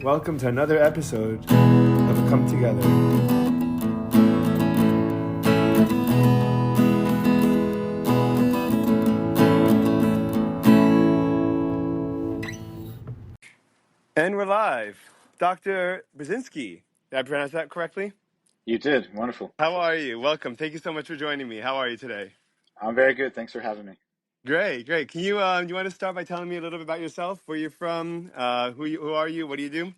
Welcome to another episode of Come Together. And we're live. Dr. Burzynski, did I pronounce that correctly? You did. Wonderful. How are you? Welcome. Thank you so much for joining me. How are you today? I'm very good. Thanks for having me. Great, great. Can you want to start by telling me a little bit about yourself, where you're from, who are you, what do you do?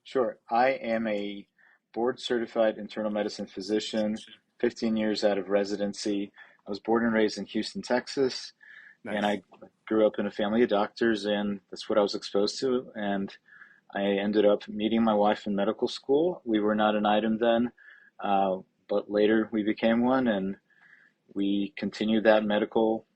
Sure. I am a board certified internal medicine physician, 15 years out of residency. I was born and raised in Houston, Texas, and Nice. I grew up in a family of doctors, and that's what I was exposed to. And I ended up meeting my wife in medical school. We were not an item then, but later we became one, and we continued that medical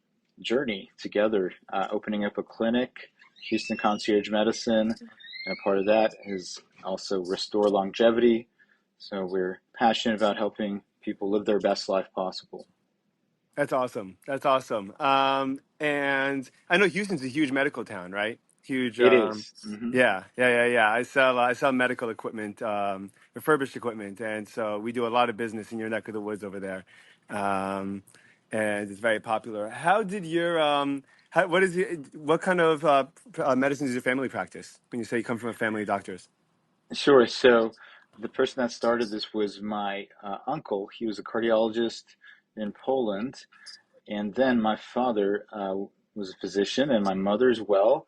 journey together, opening up a clinic, Houston Concierge Medicine, and a part of that is also restore longevity. So we're passionate about helping people live their best life possible. That's awesome. That's awesome. And I know Houston's a huge medical town, right? Huge. It is. Mm-hmm. Yeah. I sell medical equipment, refurbished equipment, and so we do a lot of business in your neck of the woods over there, um, and it's very popular. How did your what kind of medicine does your family practice? When you say you come from a family of doctors. Sure. So the person that started this was my uncle. He was a cardiologist in Poland. And then my father was a physician, and my mother as well.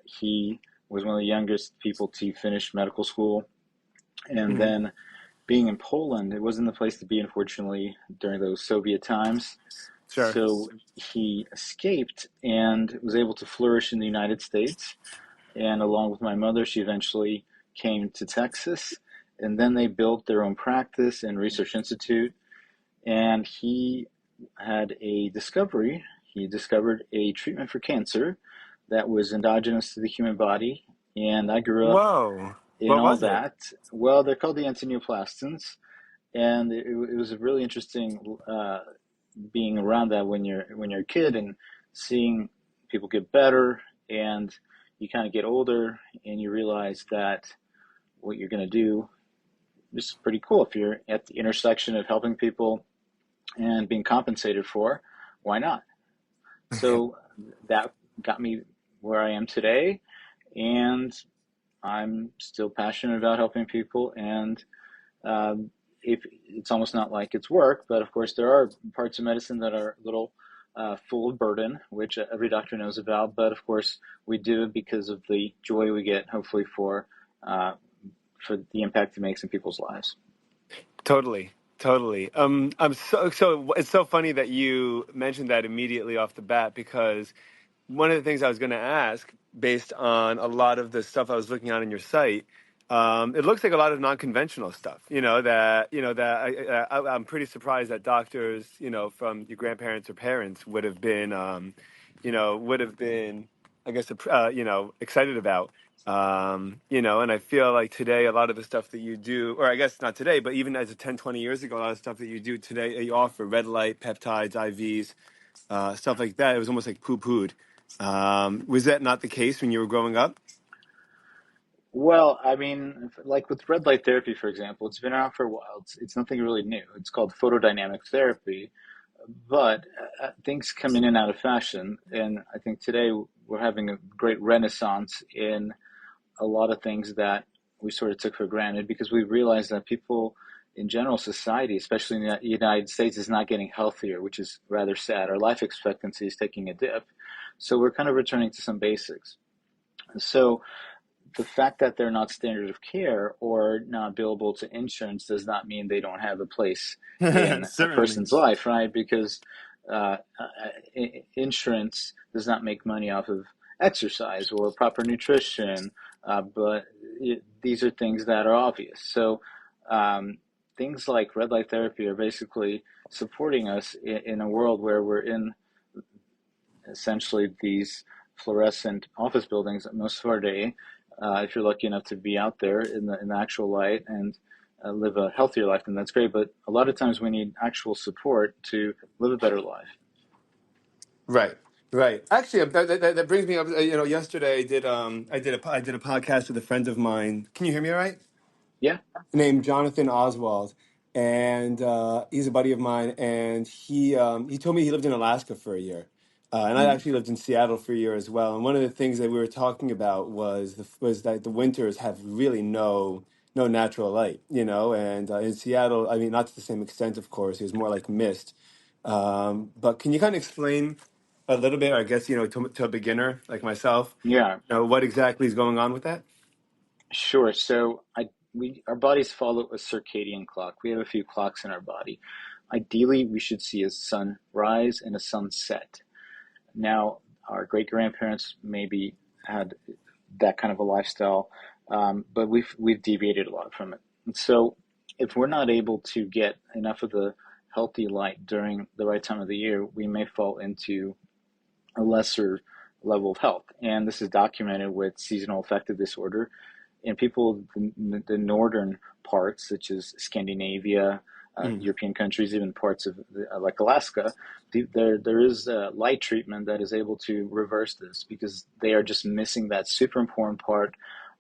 He was one of the youngest people to finish medical school. And Hmm. then being in Poland, it wasn't the place to be, unfortunately, during those Soviet times. Sure. So he escaped and was able to flourish in the United States. And along with my mother, she eventually came to Texas. And then they built their own practice and research institute. And he had a discovery. He discovered a treatment for cancer that was endogenous to the human body. And I grew up Whoa. in What all was it? that. Well, they're called the antineoplastons, and it was a really interesting being around that when you're a kid and seeing people get better, and you kind of get older, and you realize that what you're going to do is pretty cool. If you're at the intersection of helping people and being compensated for, why not? So that got me where I am today, and I'm still passionate about helping people. And if it's almost not like it's work, but of course there are parts of medicine that are a little full of burden, which every doctor knows about. But of course, we do it because of the joy we get, hopefully uh, for the impact it makes in people's lives. Totally, totally. I'm so it's so funny that you mentioned that immediately off the bat because one of the things I was going to ask, based on a lot of the stuff I was looking on in your site, it looks like a lot of non-conventional stuff. I'm pretty surprised that doctors, from your grandparents or parents would have been, I guess, excited about. And I feel like today, a lot of the stuff that you do, or I guess not today, but even as of 10, 20 years ago, a lot of stuff that you do today, you offer red light, peptides, IVs, stuff like that. It was almost like poo-pooed. Was that not the case when you were growing up? Well, I mean, like with red light therapy, for example, it's been around for a while. It's nothing really new. It's called photodynamic therapy, but things come in and out of fashion. And I think today we're having a great renaissance in a lot of things that we sort of took for granted because we realized that people in general, society, especially in the United States, is not getting healthier, which is rather sad. Our life expectancy is taking a dip. So we're kind of returning to some basics. So the fact that they're not standard of care or not billable to insurance does not mean they don't have a place in a Certainly. person's life, right? Because insurance does not make money off of exercise or proper nutrition, but these are things that are obvious. So things like red light therapy are basically supporting us in a world where we're in essentially these fluorescent office buildings most of our day. If you're lucky enough to be out there in the actual light and live a healthier life, then that's great. But a lot of times we need actual support to live a better life. Right. Right. Actually, that brings me up. Yesterday I did a podcast with a friend of mine. Can you hear me all right? Yeah. Named Jonathan Oswald, and he's a buddy of mine. And he told me he lived in Alaska for a year, and I Mm. actually lived in Seattle for a year as well. And one of the things that we were talking about was that the winters have really no natural light, and in Seattle, I mean, not to the same extent, of course. It was more like mist. But can you kind of explain a little bit, I guess, to a beginner like myself, Yeah. what exactly is going on with that? Sure. So our bodies follow a circadian clock. We have a few clocks in our body. Ideally, we should see a sunrise and a sunset. Now, our great grandparents maybe had that kind of a lifestyle, but we've deviated a lot from it. And so, if we're not able to get enough of the healthy light during the right time of the year, we may fall into a lesser level of health. And this is documented with seasonal affective disorder in people the northern parts, such as Scandinavia, Mm, European countries, even parts of like Alaska. There is light treatment that is able to reverse this because they are just missing that super important part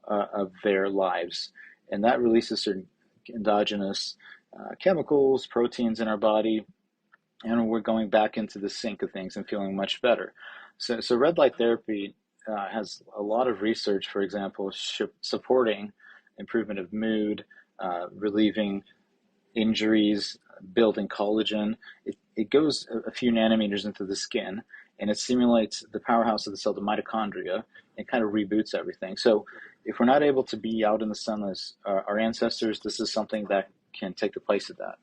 of their lives, and that releases certain endogenous chemicals, proteins in our body, and we're going back into the sync of things and feeling much better. So red light therapy has a lot of research, for example, supporting improvement of mood, relieving injuries, building collagen. It goes a few nanometers into the skin, and it simulates the powerhouse of the cell, the mitochondria, and kind of reboots everything. So if we're not able to be out in the sun as our ancestors, this is something that can take the place of that.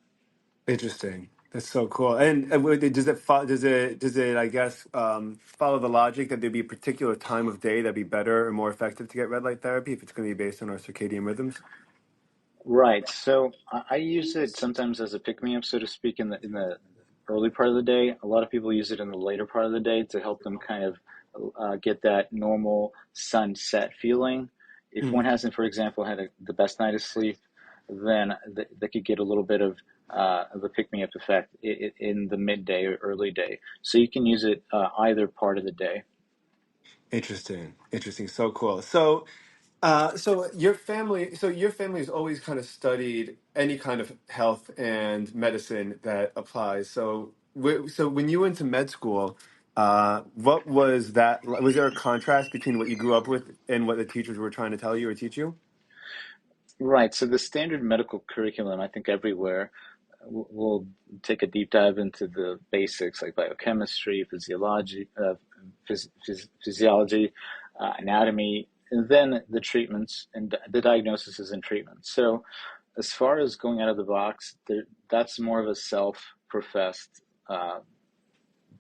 interesting. That's so cool. And does it I guess follow the logic that there'd be a particular time of day that'd be better or more effective to get red light therapy if it's going to be based on our circadian rhythms? Right. So I use it sometimes as a pick me up, so to speak, in the early part of the day. A lot of people use it in the later part of the day to help them kind of get that normal sunset feeling. If one Mm, hasn't, for example, had the best night of sleep, then they could get a little bit of a pick me up effect in the midday or early day. So you can use it either part of the day. interesting. Interesting. So cool. So your family has always kind of studied any kind of health and medicine that applies. So when you went to med school, what was that? Was there a contrast between what you grew up with and what the teachers were trying to tell you or teach you? Right. So the standard medical curriculum, I think everywhere, we'll take a deep dive into the basics like biochemistry, physiology, anatomy, and then the treatments and the diagnoses and treatments. So, as far as going out of the box, that's more of a self-professed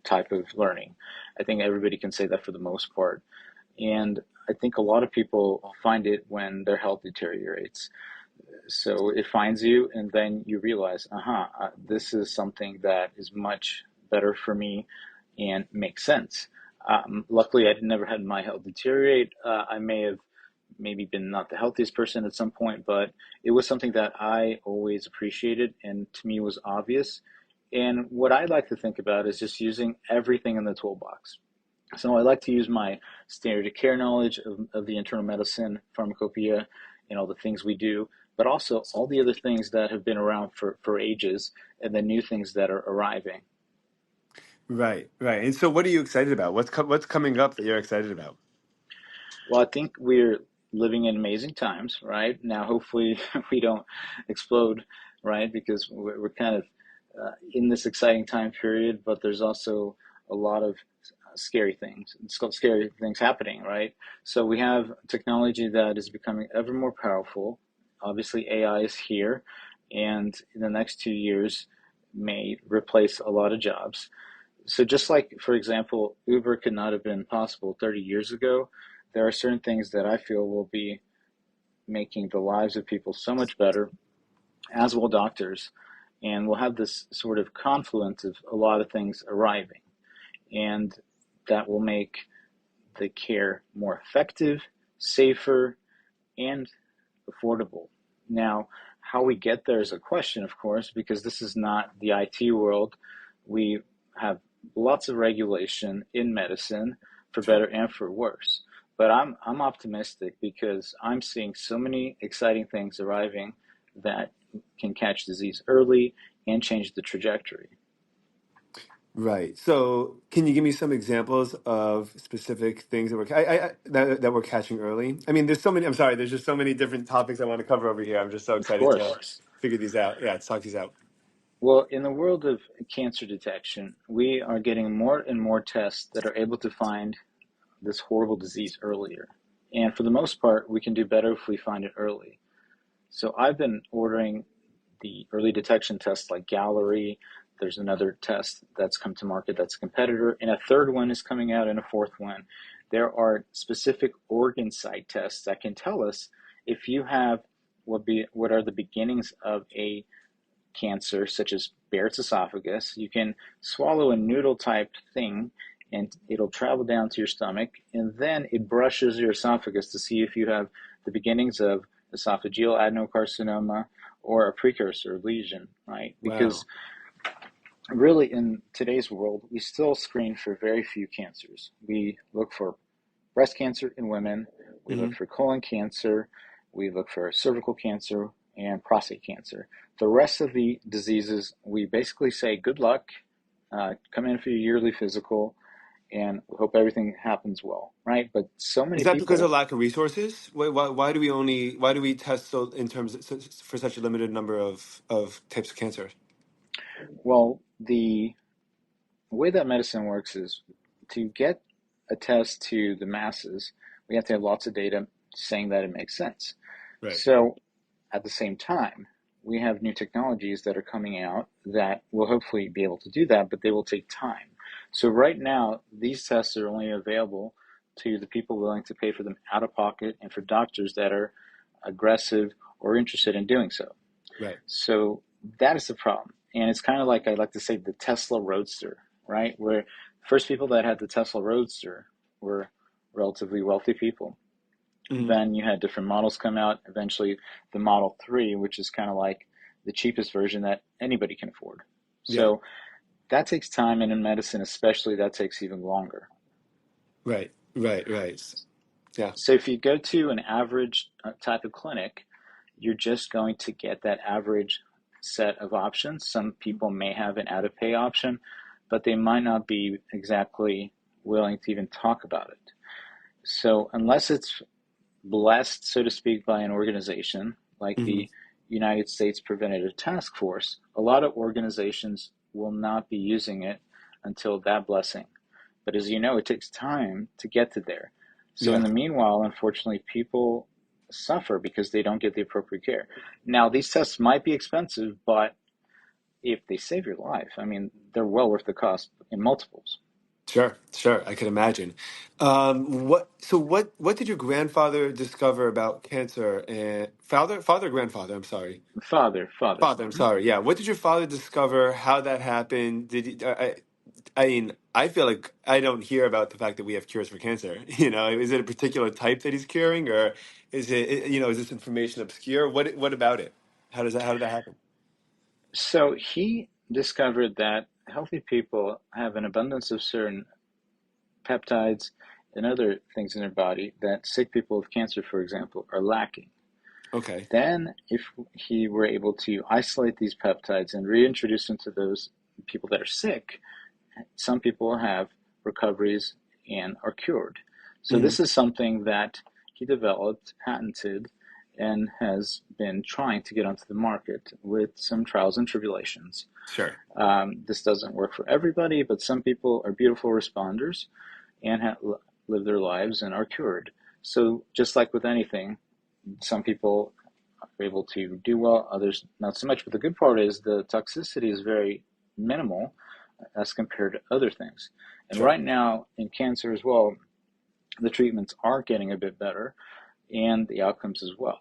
type of learning. I think everybody can say that for the most part. And I think a lot of people find it when their health deteriorates. So it finds you, and then you realize, this is something that is much better for me and makes sense. Luckily, I never had my health deteriorate. I may have maybe been not the healthiest person at some point, but it was something that I always appreciated and to me was obvious. And what I like to think about is just using everything in the toolbox. So I like to use my standard of care knowledge of the internal medicine, pharmacopoeia, and all the things we do, but also all the other things that have been around for ages and the new things that are arriving. Right, right. And so, what are you excited about? What's coming up that you're excited about? Well, I think we're living in amazing times, right? Now, hopefully, we don't explode, right? Because we're kind of in this exciting time period, but there's also a lot of scary things happening, right? So we have technology that is becoming ever more powerful. Obviously, AI is here, and in the next 2 years, may replace a lot of jobs. So just like, for example, Uber could not have been possible 30 years ago, there are certain things that I feel will be making the lives of people so much better, as will doctors. And we'll have this sort of confluence of a lot of things arriving. And that will make the care more effective, safer, and affordable. Now, how we get there is a question, of course, because this is not the IT world. We have lots of regulation in medicine for Sure. better and for worse. But I'm optimistic because I'm seeing so many exciting things arriving that can catch disease early and change the trajectory. Right. So, can you give me some examples of specific things that that we're catching early? I mean, there's so many. I'm sorry. There's just so many different topics I want to cover over here. I'm just so Of excited to course. figure these out. Yeah, let's talk these out. Well, in the world of cancer detection, we are getting more and more tests that are able to find this horrible disease earlier. And for the most part, we can do better if we find it early. So I've been ordering the early detection tests like Gallery. There's another test that's come to market that's a competitor, and a third one is coming out, and a fourth one. There are specific organ site tests that can tell us if you have what are the beginnings of a cancer, such as Barrett's esophagus. You can swallow a noodle type thing and it'll travel down to your stomach, and then it brushes your esophagus to see if you have the beginnings of esophageal adenocarcinoma or a precursor lesion, right? Because Wow. really, in today's world, we still screen for very few cancers. We look for breast cancer in women, we Hmm. look for colon cancer, we look for cervical cancer, and prostate cancer. The rest of the diseases, we basically say good luck, come in for your yearly physical, and we hope everything happens well, right? But so Is many that because of people, lack of resources? Why do we test so in terms for such a limited number of types of cancer? well, the way that medicine works is to get a test to the masses, we have to have lots of data saying that it makes sense. Right. So at the same time, we have new technologies that are coming out that will hopefully be able to do that, but they will take time. So right now, these tests are only available to the people willing to pay for them out of pocket and for doctors that are aggressive or interested in doing so. Right. So that is the problem. And it's kind of like I like to say the Tesla Roadster, right? Where first people that had the Tesla Roadster were relatively wealthy people. Hmm. Then you had different models come out. Eventually, the Model 3, which is kind of like the cheapest version that anybody can afford. Yeah. So that takes time, and in medicine, especially, that takes even longer. Right. Right. Right. Yeah. So if you go to an average type of clinic, you're just going to get that average set of options. Some people may have an out of pay option, but they might not be exactly willing to even talk about it. So unless it's blessed, so to speak, by an organization like Hmm. the United States Preventive Task Force, a lot of organizations will not be using it until that blessing. But as you know, it takes time to get to there. So in Yeah. the meanwhile, unfortunately, people suffer because they don't get the appropriate care. Now, these tests might be expensive, but if they save your life, I mean, they're well worth the cost in multiples. Sure, sure, I can imagine. What did your grandfather discover about cancer and father, grandfather? I'm sorry, Father. father. I'm sorry. Yeah, what did your father discover? How that happened? I mean, I feel like I don't hear about the fact that we have cures for cancer. You know, is it a particular type that he's curing, or is this information obscure? What about it? How did that happen? So he discovered that healthy people have an abundance of certain peptides and other things in their body that sick people with cancer, for example, are lacking. Okay. Then, if he were able to isolate these peptides and reintroduce them to those people that are sick, some people have recoveries and are cured. So, Hmm. this is something that he developed, patented, and has been trying to get onto the market with some trials and tribulations. Sure. This doesn't work for everybody, but some people are beautiful responders and live their lives and are cured. So, just like with anything, some people are able to do well, others not so much. But the good part is the toxicity is very minimal as compared to other things. And Sure. right now in cancer as well, the treatments are getting a bit better and the outcomes as well.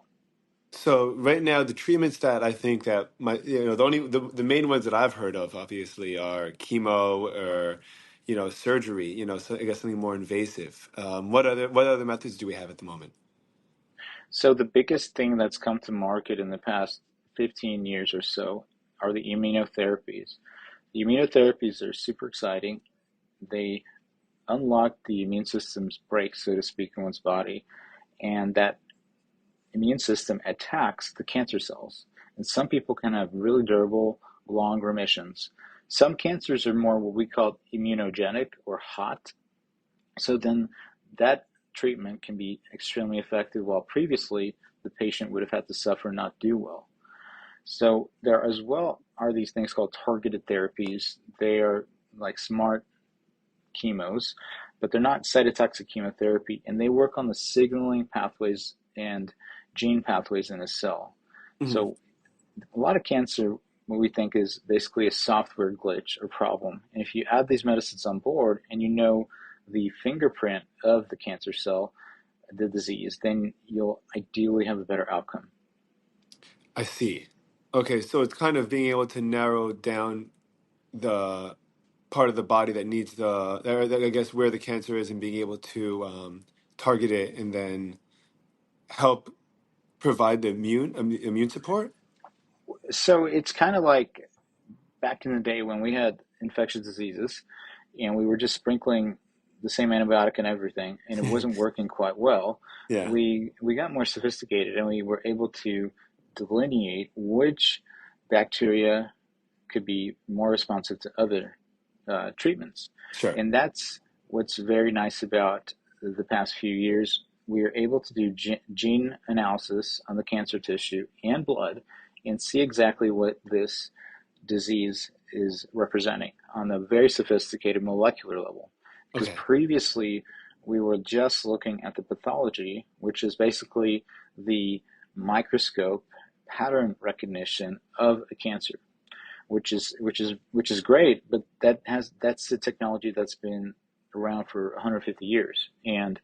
So right now, the treatments that I think that the main ones that I've heard of obviously are chemo or surgery. So I guess something more invasive. What other methods do we have at the moment? So the biggest thing that's come to market in the past 15 years or so are the immunotherapies. The immunotherapies are super exciting. They unlock the immune system's brakes, so to speak, in one's body, and that immune system attacks the cancer cells. And some people can have really durable, long remissions. Some cancers are more what we call immunogenic or hot. So then that treatment can be extremely effective, while previously the patient would have had to suffer and not do well. So there as well are these things called targeted therapies. They are like smart chemos, but they're not cytotoxic chemotherapy, and they work on the signaling pathways and gene pathways in a cell. Hmm. So a lot of cancer, what we think is basically a software glitch or problem. And if you add these medicines on board and you know the fingerprint of the cancer cell, the disease, then you'll ideally have a better outcome. I see. Okay, so it's kind of being able to narrow down the part of the body that needs I guess where the cancer is, and being able to target it and then help provide the immune support. So it's kind of like back in the day when we had infectious diseases and we were just sprinkling the same antibiotic and everything and it wasn't working quite well. Yeah, We got more sophisticated and we were able to delineate which bacteria could be more responsive to other treatments. sure. And that's what's very nice about the past few years. We are able to do gene analysis on the cancer tissue and blood and see exactly what this disease is representing on a very sophisticated molecular level. Because Okay. previously we were just looking at the pathology, which is basically the microscope pattern recognition of a cancer, which is great, but that's the technology that's been around for 150 years. And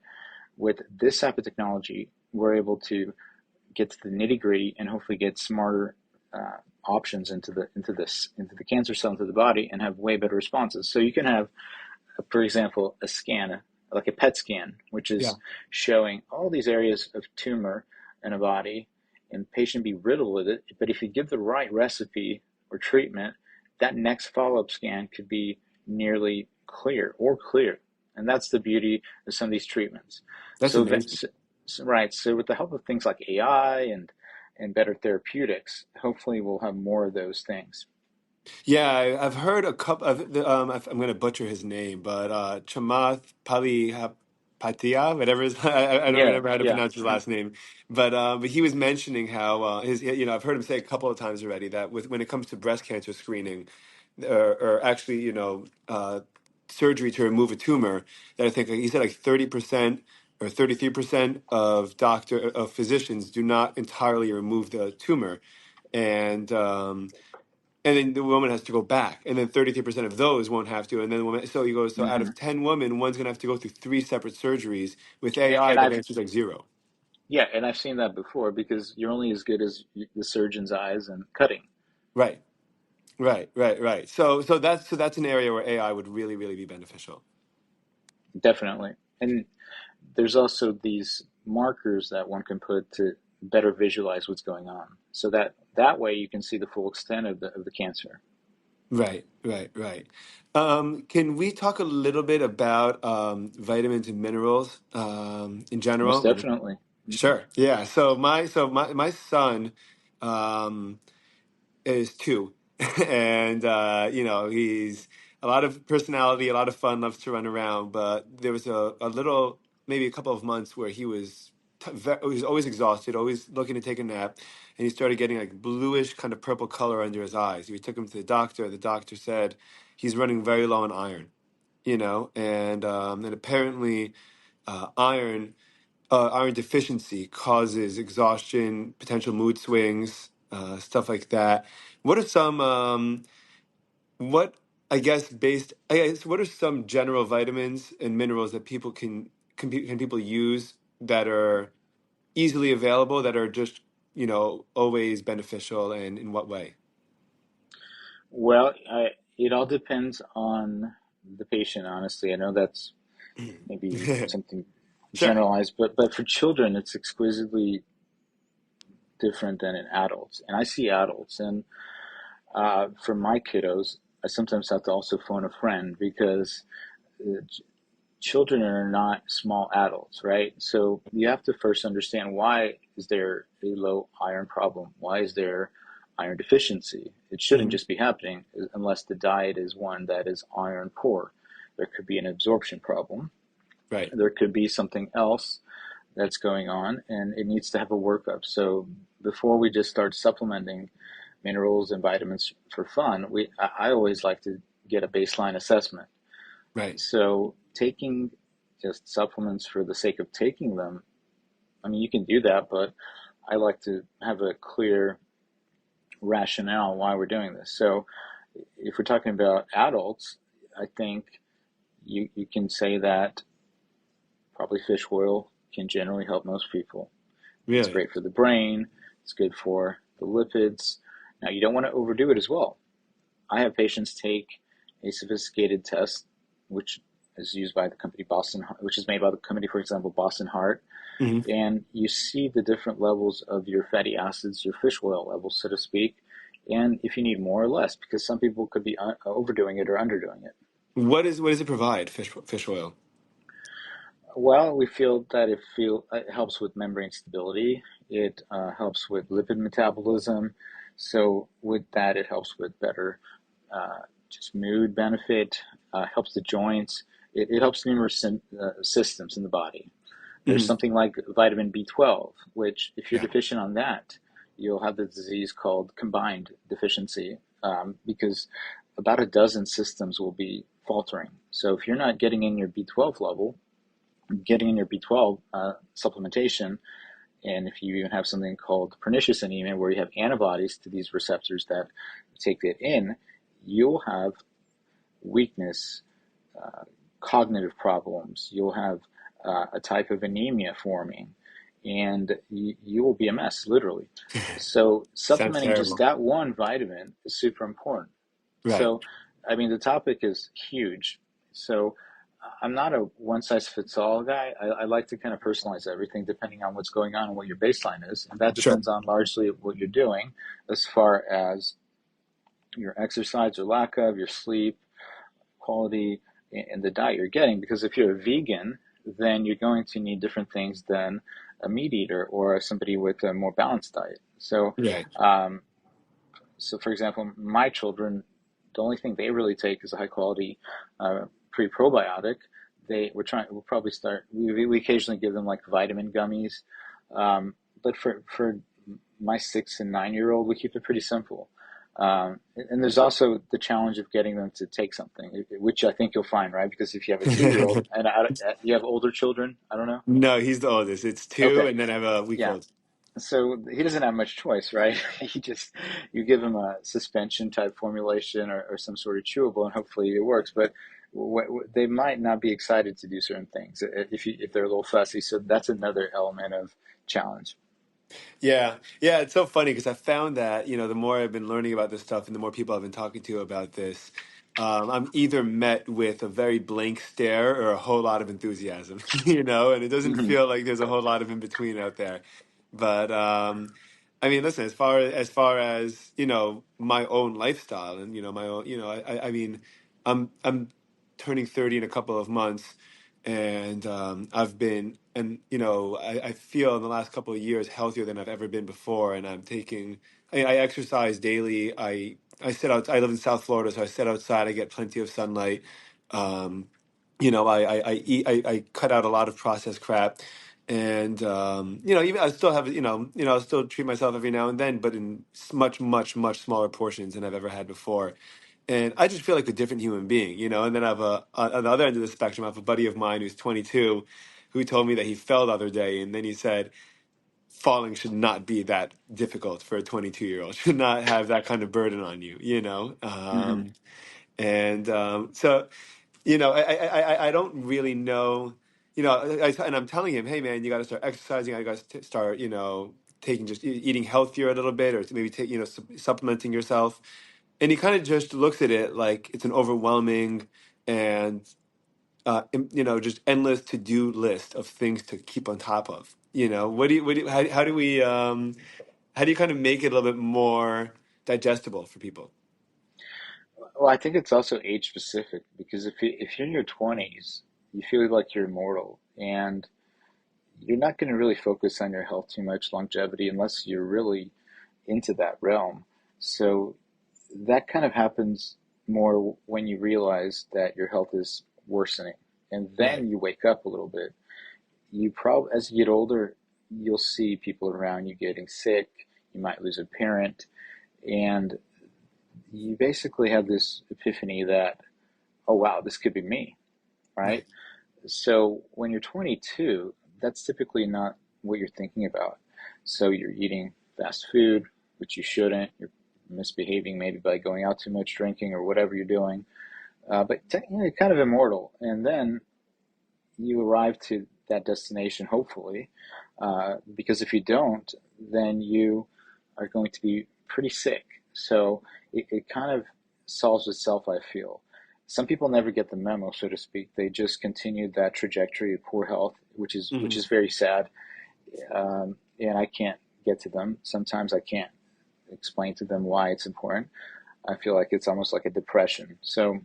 with this type of technology, we're able to get to the nitty gritty and hopefully get smarter options into the cancer cell, into the body, and have way better responses. So you can have, for example, a scan, like a PET scan, which Yeah. is showing all these areas of tumor in a body, and the patient be riddled with it. But if you give the right recipe or treatment, that next follow-up scan could be nearly clear or clear. And that's the beauty of some of these treatments. That's So amazing. that's right. So with the help of things like AI and better therapeutics, hopefully we'll have more of those things. Yeah, I've heard a couple of I'm going to butcher his name, but Chamath Palihapitiya, whatever his I don't Yeah, remember how to yeah. pronounce his last name, but he was mentioning how I've heard him say a couple of times already that when it comes to breast cancer screening, or actually surgery to remove a tumor, that I think he said like 30% or 33% of physicians do not entirely remove the tumor, and and then the woman has to go back, and then 33% of those won't have to, and then the woman. So he goes, so out Hmm. of 10 women, one's gonna have to go through three separate surgeries. With AI, And that I've answer's like zero. Yeah, and I've seen that before because you're only as good as the surgeon's eyes and cutting. Right, right. So that's an area where AI would really, really be beneficial. Definitely. And there's also these markers that one can put to better visualize what's going on. So that way you can see the full extent of the cancer. Right. Can we talk a little bit about vitamins and minerals in Most general? definitely. Hmm. Sure. Yeah. So my son. Um, is two, and he's a lot of personality, a lot of fun, loves to run around. But there was a little, maybe a couple of months where he was always exhausted, always looking to take a nap, and he started getting like bluish kind of purple color under his eyes. We took him to the doctor. The doctor said he's running very low on iron. And apparently iron deficiency causes exhaustion, potential mood swings, stuff like that. What are some, what I guess, what are some general vitamins and minerals that can people use that are easily available, that are just, always beneficial, and in what way? Well, it all depends on the patient, honestly. I know that's maybe something Sure. generalized, but for children, it's exquisitely different than in adults. And I see adults, and for my kiddos, I sometimes have to also phone a friend because children are not small adults, right? So you have to first understand, why is there a low iron problem? Why is there iron deficiency? It shouldn't Mhm. just be happening unless the diet is one that is iron poor. There could be an absorption problem. Right. There could be something else that's going on, and it needs to have a workup. So before we just start supplementing minerals and vitamins for fun, I always like to get a baseline assessment. Right. So taking just supplements for the sake of taking them, I mean, you can do that, but I like to have a clear rationale why we're doing this. So if we're talking about adults, I think you can say that probably fish oil can generally help most people. It's Really. great for the brain, it's good for the lipids. Now, you don't want to overdo it as well. I have patients take a sophisticated test, which is used by the company Boston, which is made by the company, for example, Boston Heart, Hmm. and you see the different levels of your fatty acids, your fish oil levels, so to speak, and if you need more or less, because some people could be overdoing it or underdoing it. What does it provide? Fish oil. Well, we feel that it helps with membrane stability. It helps with lipid metabolism. So with that, it helps with better uh, just mood benefit. Helps the joints. It helps numerous systems in the body. There's Hmm. something like vitamin B12, which if you're Yeah. deficient on that, you'll have the disease called combined deficiency, because about a dozen systems will be faltering. So if you're not getting in your B12 level, getting in your B12 supplementation, and if you even have something called pernicious anemia, where you have antibodies to these receptors that take it in, you'll have weakness, uh, cognitive problems. You'll have a type of anemia forming, and you will be a mess, literally. So, Sounds supplementing just terrible. that one vitamin is super important. Right. So, I mean, the topic is huge. So, I'm not a one size fits all guy. I like to kind of personalize everything depending on what's going on and what your baseline is. And that Sure. depends on largely what you're doing as far as your exercise or lack of, your sleep quality, and the diet you're getting. Because if you're a vegan, then you're going to need different things than a meat eater or somebody with a more balanced diet. So, Right. um, so for example, my children, the only thing they really take is a high quality pre-probiotic. We'll probably start. We occasionally give them like vitamin gummies, but for my 6 and 9 year old, we keep it pretty simple. And there's also the challenge of getting them to take something, which I think you'll find, right? Because if you have a 2 year old and you have older children, I don't know. No, he's the oldest. It's two, Okay, and then I have a week yeah. old. So he doesn't have much choice, right? You give him a suspension type formulation or some sort of chewable, and hopefully it works. But they might not be excited to do certain things if they're a little fussy. So that's another element of challenge. Yeah, yeah, it's so funny because I found that, the more I've been learning about this stuff and the more people I've been talking to about this, I'm either met with a very blank stare or a whole lot of enthusiasm, and it doesn't Hmm. feel like there's a whole lot of in between out there. But I mean, listen, as far as my own lifestyle and my own, I mean, I'm turning 30 in a couple of months, and I've been, and I feel in the last couple of years healthier than I've ever been before, and I exercise daily. I sit out. I live in South Florida, so I sit outside. I get plenty of sunlight. Um, I eat. I cut out a lot of processed crap, and even I still have I still treat myself every now and then, but in much, much, much smaller portions than I've ever had before. And I just feel like a different human being, And then I have on the other end of the spectrum, I have a buddy of mine who's 22, who told me that he fell the other day, and then he said falling should not be that difficult for a 22-year-old. Should not have that kind of burden on you. Hmm. And so I don't really know, and I'm telling him, hey man, you got to start exercising. I got to start, taking just eating healthier a little bit, or maybe take, supplementing yourself. And he kind of just looks at it like it's an overwhelming and just endless to-do list of things to keep on top of. How do you kind of make it a little bit more digestible for people? Well, I think it's also age specific because if you're in your 20s, you feel like you're immortal, and you're not going to really focus on your health too much longevity unless you're really into that realm. So that kind of happens more when you realize that your health is worsening, and Right. then you wake up a little bit. You probably, as you get older, you'll see people around you getting sick. You might lose a parent, and you basically have this epiphany that, oh wow, this could be me, right? Right. So when you're 22, that's typically not what you're thinking about. So you're eating fast food, which you shouldn't. You're misbehaving maybe by going out too much, drinking, or whatever you're doing. But technically, you're kind of immortal. And then you arrive to that destination, hopefully, because if you don't, then you are going to be pretty sick. So it kind of solves itself, I feel. Some people never get the memo, so to speak. They just continue that trajectory of poor health, which is Hmm. very sad. And I can't get to them. Sometimes I can't explain to them why it's important. I feel like it's almost like a depression. So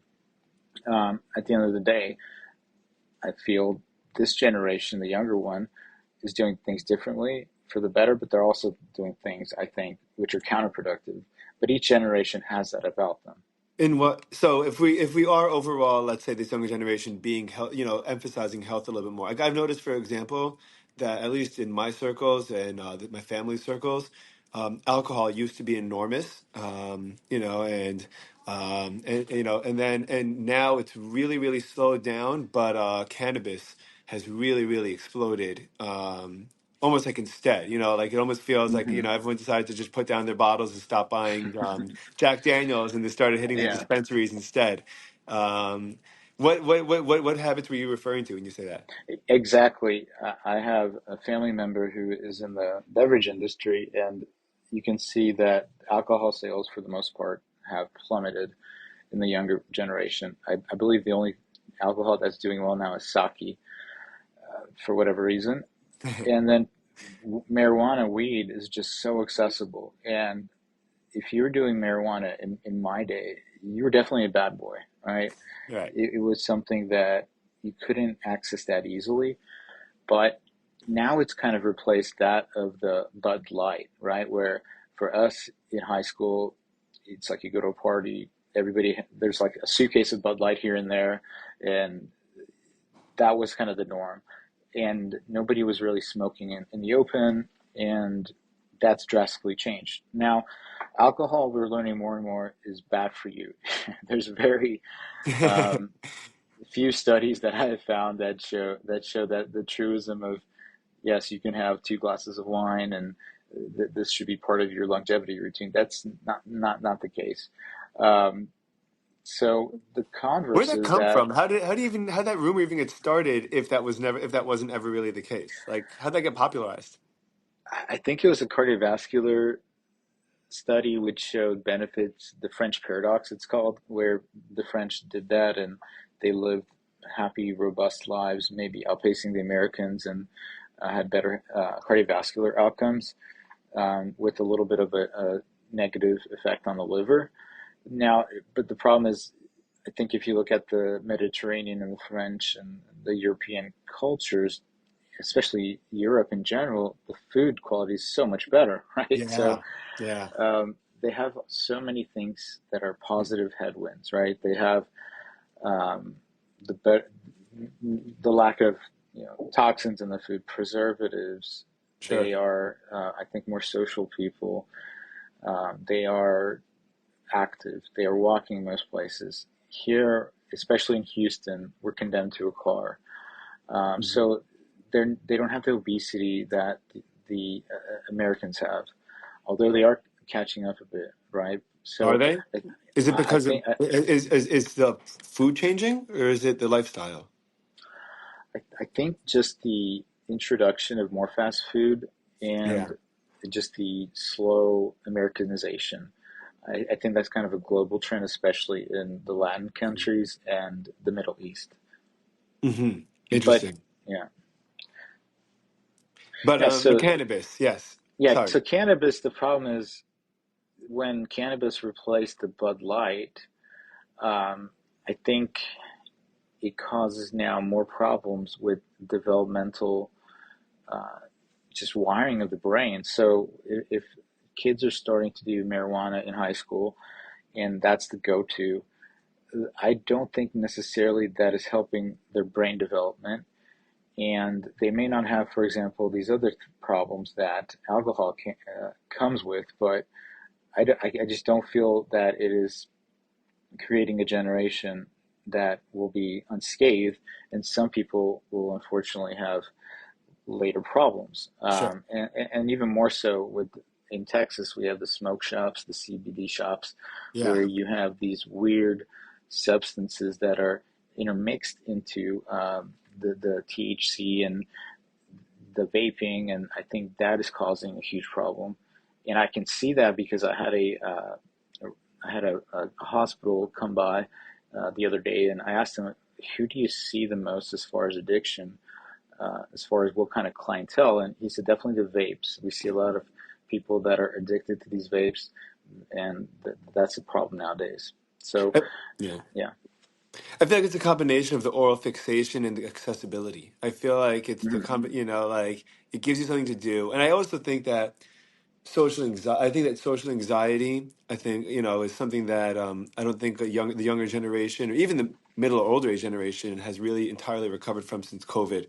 at the end of the day, I feel this generation, the younger one, is doing things differently for the better, but they're also doing things, I think, which are counterproductive. But each generation has that about them. In what, so if we are overall, let's say this younger generation being health, emphasizing health a little bit more. Like I've noticed, for example, that at least in my circles and my family circles, alcohol used to be enormous, and now it's really really slowed down. But cannabis has really really exploded. Almost like instead, like it almost feels like Hmm. everyone decided to just put down their bottles and stop buying Jack Daniels, and they started hitting the Yeah, dispensaries instead. Um, what habits were you referring to when you say that? exactly. I have a family member who is in the beverage industry, and you can see that alcohol sales, for the most part, have plummeted in the younger generation. I believe the only alcohol that's doing well now is sake, for whatever reason. And then marijuana, weed is just so accessible. And if you were doing marijuana in my day, you were definitely a bad boy, right? Right. It was something that you couldn't access that easily. But now it's kind of replaced that of the Bud Light, right? Where for us in high school, it's like you go to a party, everybody, there's like a suitcase of Bud Light here and there, and that was kind of the norm. And nobody was really smoking in the open, and that's drastically changed. Now, alcohol, we're learning more and more, is bad for you. There's very um, few studies that I have found that show that the truism of yes, you can have 2 glasses of wine and this should be part of your longevity routine. That's not the case. Um, so the Where'd converse that is come that from? How did that rumor even get started if that wasn't ever really the case? Like how'd that get popularized? I think it was a cardiovascular study which showed benefits, the French paradox, it's called, where the French did that and they lived happy, robust lives, maybe outpacing the Americans, and had better cardiovascular outcomes with a little bit of a negative effect on the liver. Now, but the problem is, I think if you look at the Mediterranean and the French and the European cultures, especially Europe in general, the food quality is so much better, right? So Yeah. Yeah. they have so many things that are positive headwinds, right? They have um, the the lack of toxins in the food, preservatives. Sure. They are, I think, more social people. They are active. They are walking most places. Here, especially in Houston, we're condemned to a car. Mhm. So they don't have the obesity that the Americans have, although they are catching up a bit, right? Are So they? I, Is it I because of think is the food changing or is it the lifestyle? I think just the introduction of more fast food Yeah. and just the slow Americanization. I think that's kind of a global trend, especially in the Latin countries and the Middle East. Hmm. But Interesting. yeah, But yeah. the So cannabis, yes. yeah, Sorry. so cannabis. The problem is when cannabis replaced the Bud Light. I think it causes now more problems with developmental, uh, just wiring of the brain. So if kids are starting to do marijuana in high school and that's the go-to, I don't think necessarily that is helping their brain development. And they may not have, for example, these other problems that alcohol comes with, but I just don't feel that it is creating a generation that will be unscathed, and some people will unfortunately have later problems. Sure. And even more so with in Texas, we have the smoke shops, the CBD shops, Yeah. where you have these weird substances that are intermixed into the THC and the vaping, and I think that is causing a huge problem. And I can see that because I had a hospital come by the other day, and I asked him, "Who do you see the most as far as addiction, as far as what kind of clientele?" And he said, "Definitely the vapes. We see a lot of people that are addicted to these vapes, and that's a problem nowadays." So, Uh, Yeah. yeah. I feel like it's a combination of the oral fixation and the accessibility. I feel like it's the Hmm. like it gives you something to do. And I also think that social anxiety, I think that social anxiety, I think, is something that I don't think the younger generation or even the middle or older age generation has really entirely recovered from since COVID.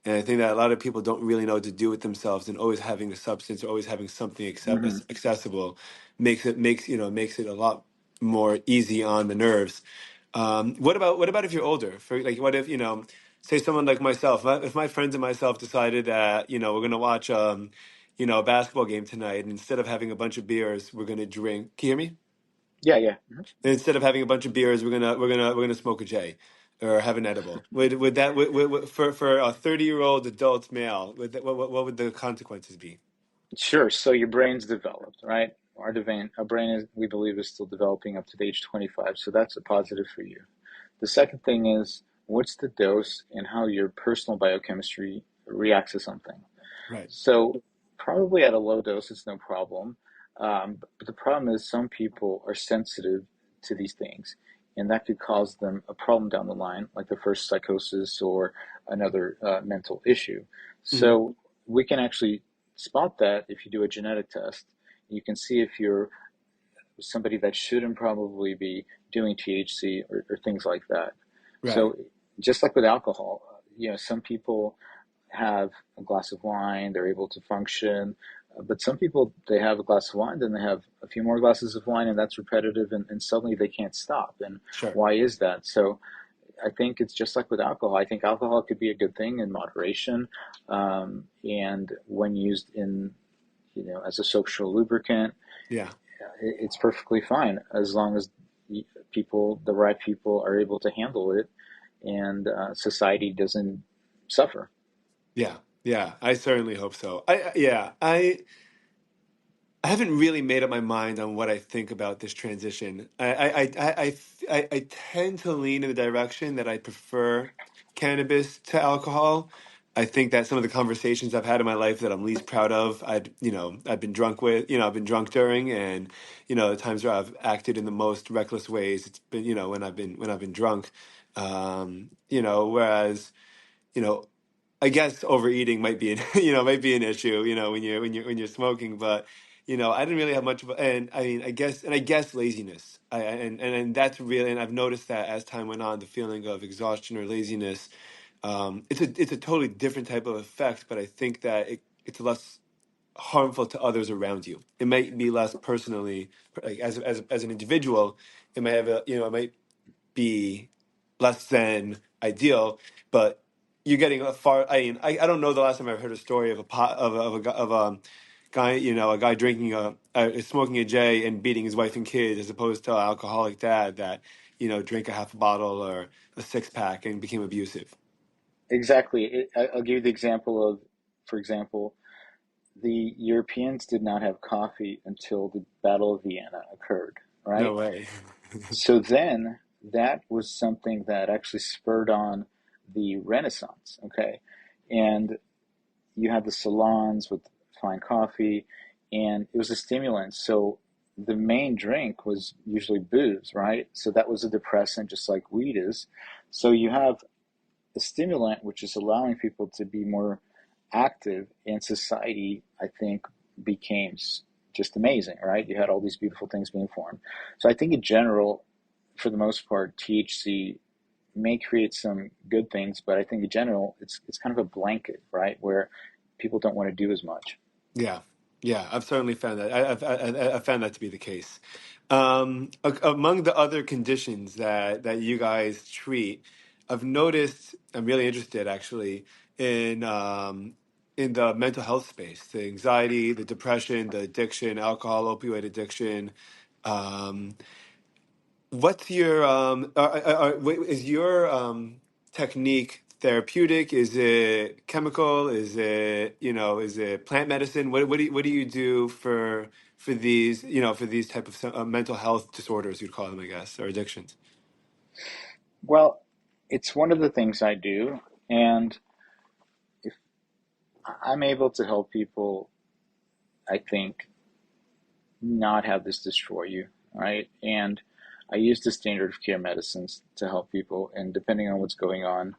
And I think that a lot of people don't really know what to do with themselves, and always having a substance or always having something Hmm. accessible makes it a lot more easy on the nerves. What about if you're older? For like, what if say someone like myself, if my friends and myself decided that we're gonna watch a basketball game tonight, and instead of having a bunch of beers, we're gonna drink. Can you hear me? Yeah, yeah. Mhm. And instead of having a bunch of beers, we're gonna smoke a J, or have an edible. Would that for a 30-year-old adult male? What would the consequences be? Sure. So your brain's developed, right? Our brain is, we believe, is still developing up to the age 25. So that's a positive for you. The second thing is, what's the dose and how your personal biochemistry reacts to something. Right. So probably at a low dose, it's no problem. But the problem is some people are sensitive to these things, and that could cause them a problem down the line, like the first psychosis or another mental issue. Hmm. So we can actually spot that if you do a genetic test. You can see if you're somebody that shouldn't probably be doing THC or things like that. Right. So just like with alcohol, some people have a glass of wine, they're able to function. But some people, they have a glass of wine, then they have a few more glasses of wine, and that's repetitive, and suddenly they can't stop. And Sure. why is that? So I think it's just like with alcohol. I think alcohol could be a good thing in moderation, and when used in, as a social lubricant, Yeah. it's perfectly fine as long as the right people, are able to handle it, and society doesn't suffer. Yeah. Yeah. I certainly hope so. Yeah. I haven't really made up my mind on what I think about this transition. I tend to lean in the direction that I prefer cannabis to alcohol. I think that some of the conversations I've had in my life that I'm least proud of, I've been drunk with, I've been drunk during, and the times where I've acted in the most reckless ways, it's been, when I've been drunk. Whereas, you know, I guess overeating might be an might be an issue, when you're smoking, but I didn't really have much of and I mean I guess laziness. And that's really, and I've noticed that as time went on, the feeling of exhaustion or laziness, it's a totally different type of effect, but I think that it's less harmful to others around you. It might be less personally, like as an individual, it might have it might be less than ideal, but you're getting a far. I mean, I don't know the last time I've heard a story of a pot of a guy, a guy drinking smoking a J and beating his wife and kids, as opposed to an alcoholic dad that drank a half a bottle or a six pack and became abusive. Exactly. I'll give you the example of, for example, the Europeans did not have coffee until the Battle of Vienna occurred, No right? way. So then that was something that actually spurred on the Renaissance, okay? And you had the salons with fine coffee, and it was a stimulant. So the main drink was usually booze, right? So that was a depressant, just like weed is. So you have a stimulant which is allowing people to be more active, and society, I think, became just amazing, right? You had all these beautiful things being formed. So I think in general, for the most part, THC may create some good things, but I think in general, it's kind of a blanket, right, where people don't want to do as much. Yeah, yeah, I've certainly found that. I've found that to be the case. Among the other conditions that you guys treat, I've noticed. I'm really interested, actually, in the mental health space, the anxiety, the depression, the addiction, alcohol, opioid addiction. Um, What's your is your technique therapeutic? Is it chemical? Is it, is it plant medicine? What do you do for these, for these type of mental health disorders, you'd call them, I guess, or addictions? Well, it's one of the things I do, and if I'm able to help people, I think, not have this destroy you, right? And I use the standard of care medicines to help people, and depending on what's going on,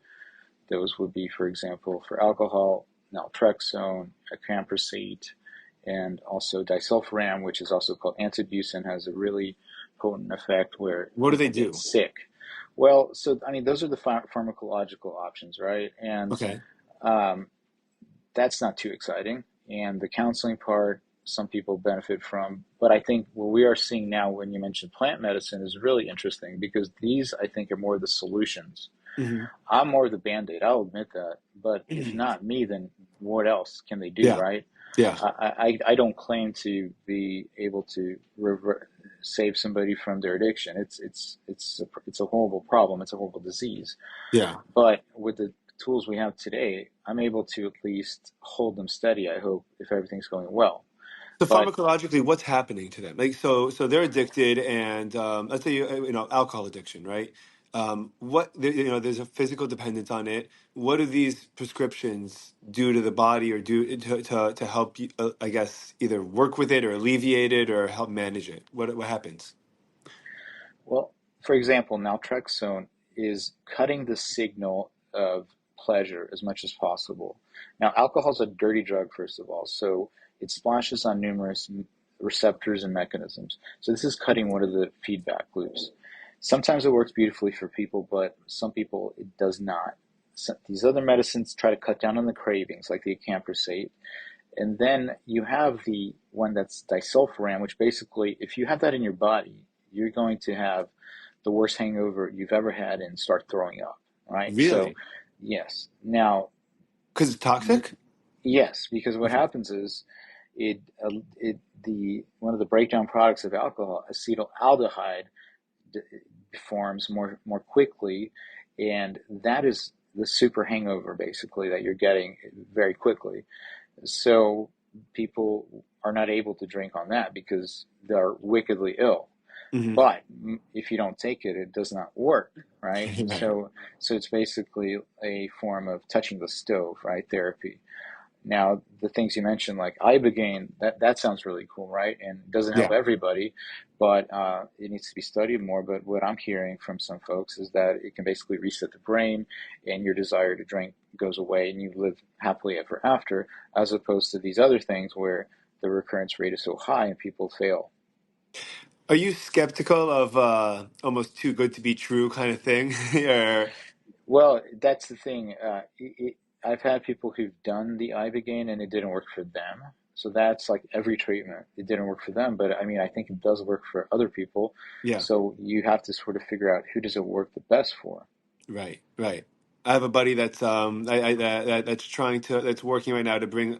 those would be, for example, for alcohol, naltrexone, acamprosate, and also disulfiram, which is also called antibusin, has a really potent effect where What do they people get do? sick. Well, so I mean, those are the pharmacological options, right? And Okay. um, that's not too exciting. And the counseling part, some people benefit from. But I think what we are seeing now, when you mentioned plant medicine, is really interesting because these, I think, are more the solutions. Hmm. I'm more the band-aid, I'll admit that. But if not me, then what else can they do, Yeah. right? Yeah. I don't claim to be able to save somebody from their addiction. It's a horrible problem. It's a horrible disease. Yeah. But with the tools we have today, I'm able to at least hold them steady, I hope, if everything's going well. So But pharmacologically, what's happening to them? Like, so they're addicted, and let's say alcohol addiction, right? There's a physical dependence on it. What do these prescriptions do to the body, or do to help you? I guess either work with it, or alleviate it, or help manage it. What happens? well, for example, naltrexone is cutting the signal of pleasure as much as possible. Now, alcohol is a dirty drug, first of all, so it splashes on numerous receptors and mechanisms. So this is cutting one of the feedback loops. Sometimes it works beautifully for people, but some people it does not. So these other medicines try to cut down on the cravings, like the acamprosate. And then you have the one that's disulfiram, which basically, if you have that in your body, you're going to have the worst hangover you've ever had and start throwing up, right? So, Really? yes. Now, Because it's toxic? yes, because what Okay. happens is it the one of the breakdown products of alcohol, acetaldehyde, d- forms more quickly, and that is the super hangover basically that you're getting very quickly. So people are not able to drink on that because they're wickedly ill. Hmm. But if you don't take it, it does not work, right? Right. So it's basically a form of touching the stove, right? Therapy. Now, the things you mentioned, like ibogaine, that sounds really cool, right? And it doesn't help Yeah. everybody, but it needs to be studied more. But what I'm hearing from some folks is that it can basically reset the brain, and your desire to drink goes away, and you live happily ever after, as opposed to these other things where the recurrence rate is so high and people fail. Are you skeptical of almost too good to be true kind of thing? Or Well, that's the thing. I've had people who've done the ibogaine and it didn't work for them. So that's like every treatment. It didn't work for them, but I mean, I think it does work for other people. yeah. So you have to sort of figure out who does it work the best for. Right, right. I have a buddy that's that's working right now to bring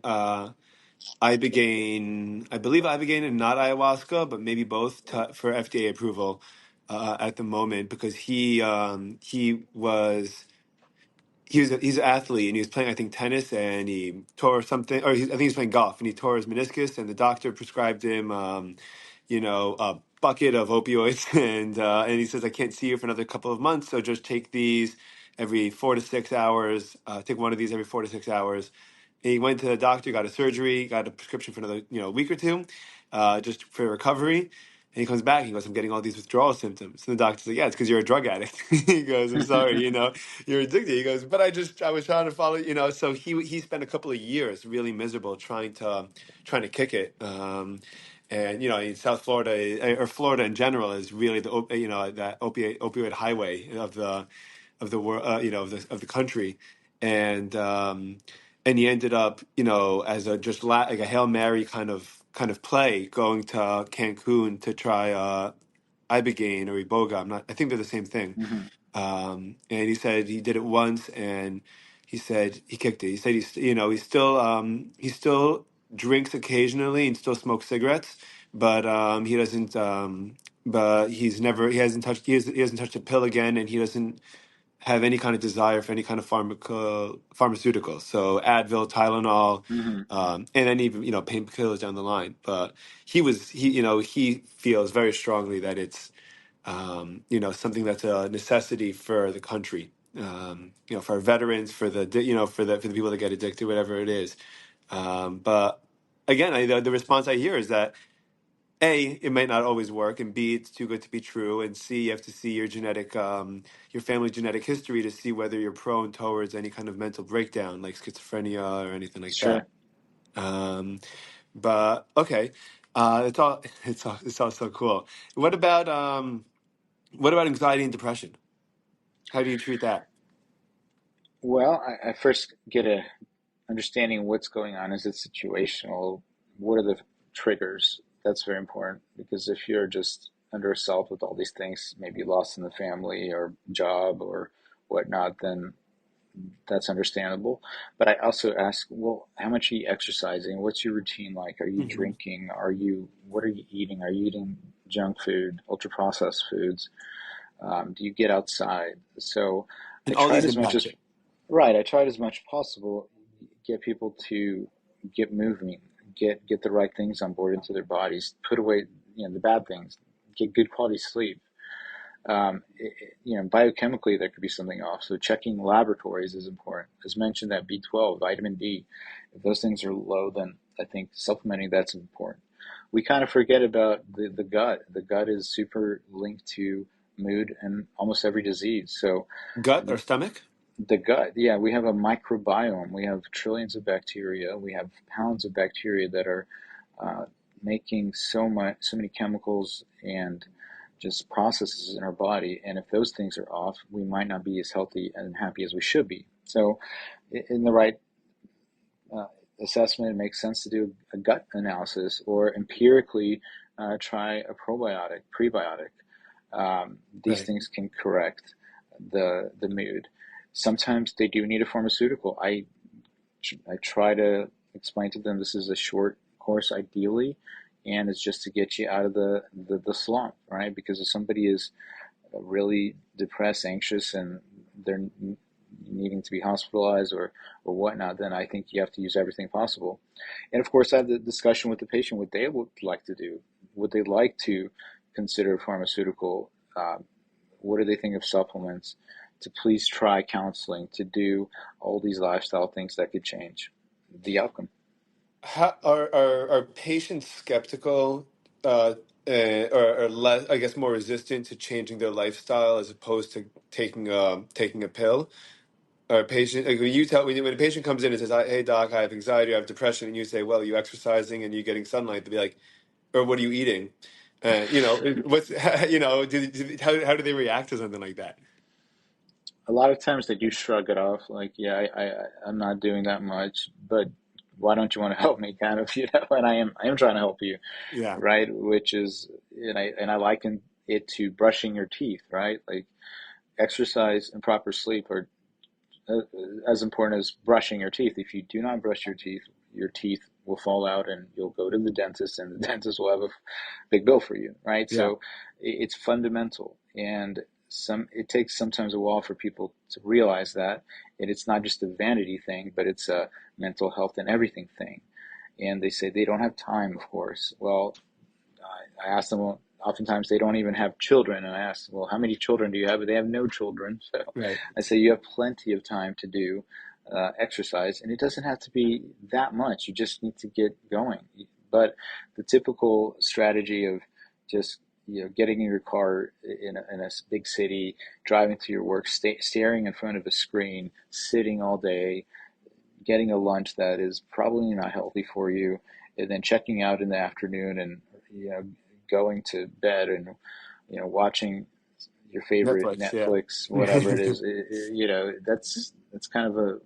ibogaine, I believe ibogaine and not ayahuasca, but maybe both for FDA approval at the moment, because he's an athlete, and he was playing, I think, tennis, and he tore something, or I think he was playing golf, and he tore his meniscus, and the doctor prescribed him a bucket of opioids, and he says, I can't see you for another couple of months, so just take these every 4 to 6 hours. Take one of these every 4 to 6 hours, He went to the doctor, got a surgery, got a prescription for another, week or two, just for recovery. And he comes back. He goes, "I'm getting all these withdrawal symptoms." And the doctor's like, "Yeah, it's because you're a drug addict." He goes, "I'm sorry, you're addicted." He goes, "But I was trying to follow." So he spent a couple of years really miserable trying to kick it. And in South Florida, or Florida in general, is really that opioid highway of the world, of the country. And he ended up, as a just like a Hail Mary kind of play, going to Cancun to try ibogaine or iboga. I think they're the same thing. Hmm. And he said he did it once, and he said he kicked it. He said he still drinks occasionally and still smokes cigarettes, but he doesn't. But he hasn't touched a pill again, and he doesn't have any kind of desire for any kind of pharmaceutical. So Advil, Tylenol, Hmm. and then even painkillers down the line. But he feels very strongly that it's something that's a necessity for the country. For our veterans, for the people that get addicted, whatever it is. But again, the response I hear is that A, it might not always work, and B, it's too good to be true, and C, you have to see your family genetic history to see whether you're prone towards any kind of mental breakdown, like schizophrenia or anything like Sure. that. Um, but okay, it's all so cool. What about anxiety and depression? How do you treat that? Well, I first get a understanding what's going on. Is it situational? What are the triggers? That's very important because if you're just under assault with all these things, maybe lost in the family or job or whatnot, then that's understandable. But I also ask, well, how much are you exercising? What's your routine like? Are you Hmm. drinking? What are you eating? Are you eating junk food, ultra processed foods? Do you get outside? So I And all tried these as much impact as it. Right. I tried as much as possible get people to get moving, get the right things on board into their bodies, put away the bad things, get good quality sleep. Biochemically there could be something off. So checking laboratories is important. As mentioned, that B12, vitamin D, if those things are low, then I think supplementing that's important. We kind of forget about the gut. The gut is super linked to mood and almost every disease. So Gut or stomach? the gut, yeah, we have a microbiome. We have trillions of bacteria. We have pounds of bacteria that are uh, making so many chemicals and just processes in our body. And if those things are off, we might not be as healthy and happy as we should be. So, in the right uh, assessment, it makes sense to do a gut analysis or empirically try a probiotic, prebiotic. These Right. things can correct the mood. Sometimes they do need a pharmaceutical. I try to explain to them this is a short course ideally, and it's just to get you out of the slump, right? Because if somebody is really depressed, anxious, and they're needing to be hospitalized or whatnot, then I think you have to use everything possible. And of course, I have the discussion with the patient what they would like to do. Would they like to consider pharmaceutical? What do they think of supplements? To please try counseling, to do all these lifestyle things that could change the outcome. How, are patients skeptical, or less, I guess, more resistant to changing their lifestyle as opposed to taking a pill? Or a patient, like when a patient comes in and says, "Hey doc, I have anxiety, I have depression," and you say, "Well, are you exercising and you getting sunlight?" They'll be like, "Or what are you eating?" What's how do they react to something like that? A lot of times they do shrug it off, like, yeah, I'm not doing that much, but why don't you want to help me, kind of, And I am trying to help you, Yeah, right? Which is, and I liken it to brushing your teeth, right? Like exercise and proper sleep are uh, as important as brushing your teeth. If you do not brush your teeth will fall out and you'll go to the dentist and the dentist will have a big bill for you, right? yeah. So it's fundamental. And it takes sometimes a while for people to realize that. And it's not just a vanity thing, but it's a mental health and everything thing. And they say they don't have time, of course. Well, I ask them, well, oftentimes they don't even have children. And I ask them, well, how many children do you have? But they have no children. So Right. I say, you have plenty of time to do. exercise, and it doesn't have to be that much. You just need to get going. But the typical strategy of just getting in your car in a big city, driving to your work, staring in front of a screen, sitting all day, getting a lunch that is probably not healthy for you, and then checking out in the afternoon and going to bed and watching your favorite Netflix, yeah. Netflix, whatever it is, that's kind of a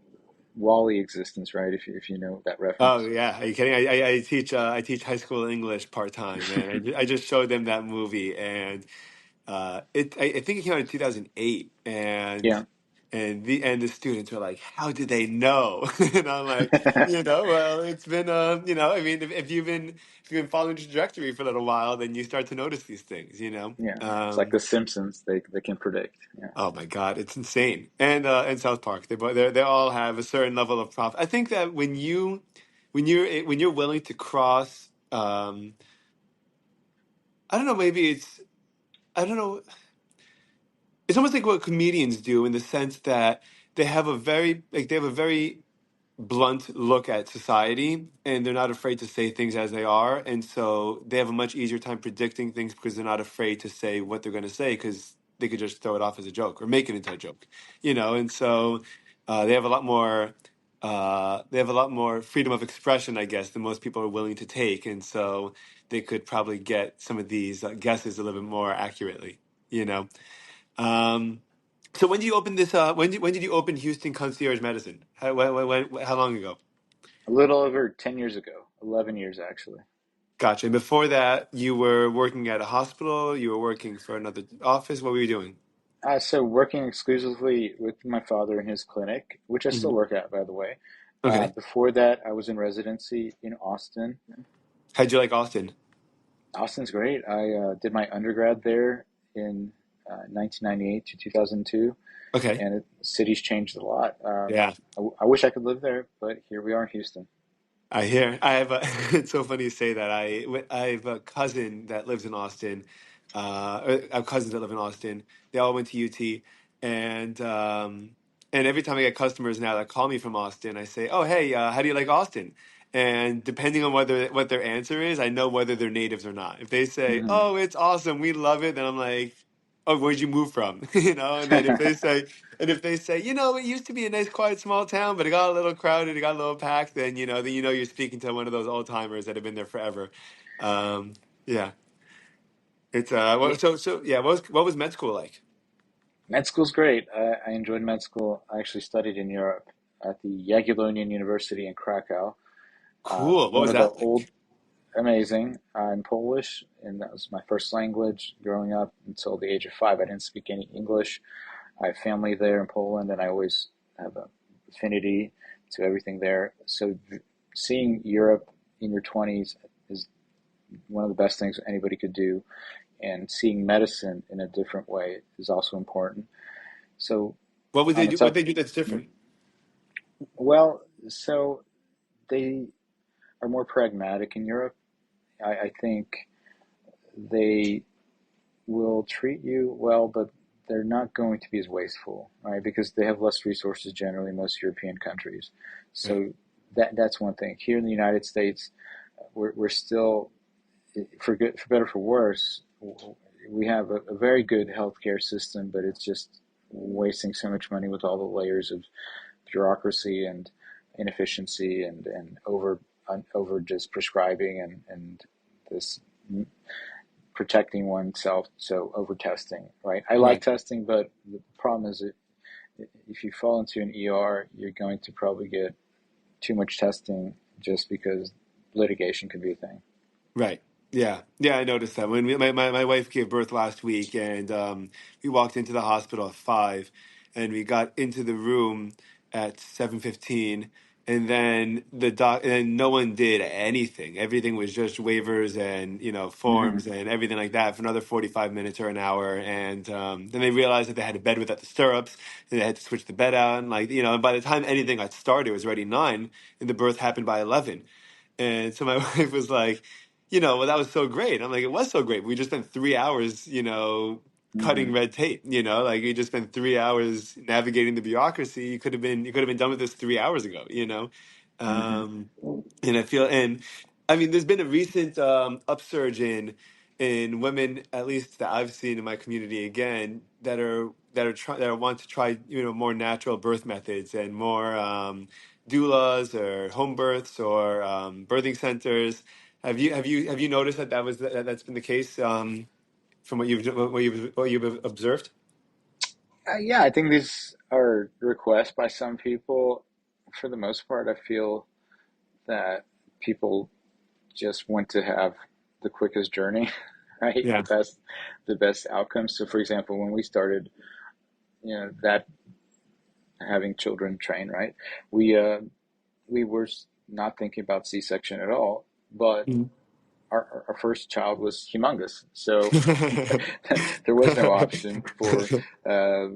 Wally existence, right? If you know that Oh reference. yeah, are you kidding? I teach high school English part time, and I just showed them that movie, and I think it came out in 2008, Yeah, and the students were like, "How did they know?" And I'm like, well, it's been I mean, if you've been following the trajectory for a little while, then you start to notice these things. yeah. It's like The Simpsons. They can predict. Yeah, Oh my God, it's insane. And South Park, they all have a certain level of profit. I think that when you're willing to cross, I don't know, maybe I don't know, it's almost like what comedians do in the sense that they have a very blunt look at society, and they're not afraid to say things as they are, and so they have a much easier time predicting things because they're not afraid to say what they're going to say because they could just throw it off as a joke or make it into a joke. And so they have a lot more freedom of expression, I guess, than most people are willing to take, and so they could probably get some of these guesses a little bit more accurately you know um so when did you open this? When did you open Houston Concierge Medicine? How long ago? a little over 10 years ago, 11 years actually. Gotcha. And before that, you were working at a hospital. You were working for another office. What were you doing? So working exclusively with my father in his clinic, which I still Hmm. work at, by the way. Okay. Before that, I was in residency in Austin. How'd you like Austin? Austin's great. I did my undergrad there in 1998 to 2002, Okay. and the city's changed a lot. Yeah. I wish I could live there, but here we are in Houston. I hear. I have a. It's so funny you say that. I have a cousin that lives in Austin. I have cousins that live in Austin. They all went to UT, and um, and every time I get customers now that call me from Austin, I say, "Oh, hey, how do you like Austin?" And depending on what their answer is, I know whether they're natives or not. If they say, Hmm. "Oh, it's awesome, we love it," then I'm like, "Oh, where'd you move from?" And then if they say, it used to be a nice, quiet, small town, but it got a little crowded, it got a little packed, then you're speaking to one of those old timers that have been there forever. Um, yeah, it's Yeah, yeah. What was med school like? med school's great. I enjoyed med school. I actually studied in Europe at the Jagiellonian University in Krakow. Cool. What One was of the that like? old Amazing. I'm Polish, and that was my first language growing up until the age of 5. I didn't speak any English. I have family there in Poland, and I always have an affinity to everything there. So seeing Europe in your 20s is one of the best things anybody could do, and seeing medicine in a different way is also important. So What would they on the do? What top, they do that's different? well, so they are more pragmatic in Europe. I think they will treat you well, but they're not going to be as wasteful, right? Because they have less resources generally in most European countries. Right. So that's one thing. Here in the United States, we're still, for good, for better, for worse, we have a very good healthcare system, but it's just wasting so much money with all the layers of bureaucracy and inefficiency and over just prescribing and this protecting oneself, so over testing, right? I like Right. testing, but the problem is that if you fall into an ER, you're going to probably get too much testing just because litigation could be a thing. Right. Yeah. Yeah, I noticed that. When my wife gave birth last week, and we walked into the hospital at 5, and we got into the room at 7:15, and then and no one did anything. Everything was just waivers and, Hmm. forms and everything like that for another 45 minutes or an hour. And then they realized that they had a bed without the stirrups, and they had to switch the bed out. And, and by the time anything got started, it was already 9, and the birth happened by 11. And so my wife was like, well, that was so great. I'm like, it was so great. We just spent 3 hours, cutting Hmm. red tape, you know, like you just spent 3 hours navigating the bureaucracy. You could have been done with this 3 hours ago, you know. Hmm. Um, and I feel, and I mean, there's been a recent upsurge in women, at least that I've seen in my community again, that want to try, you know, more natural birth methods and more doulas or home births or birthing centers. Have you noticed that's been the case from what you've observed? Yeah, I think these are requests by some people. For the most part, I feel that people just want to have the quickest journey, right? Yeah. The best outcomes. So, for example, when we started, that having children train, right? We we were not thinking about C-section at all, but Mhm. our first child was humongous, so there was no option for a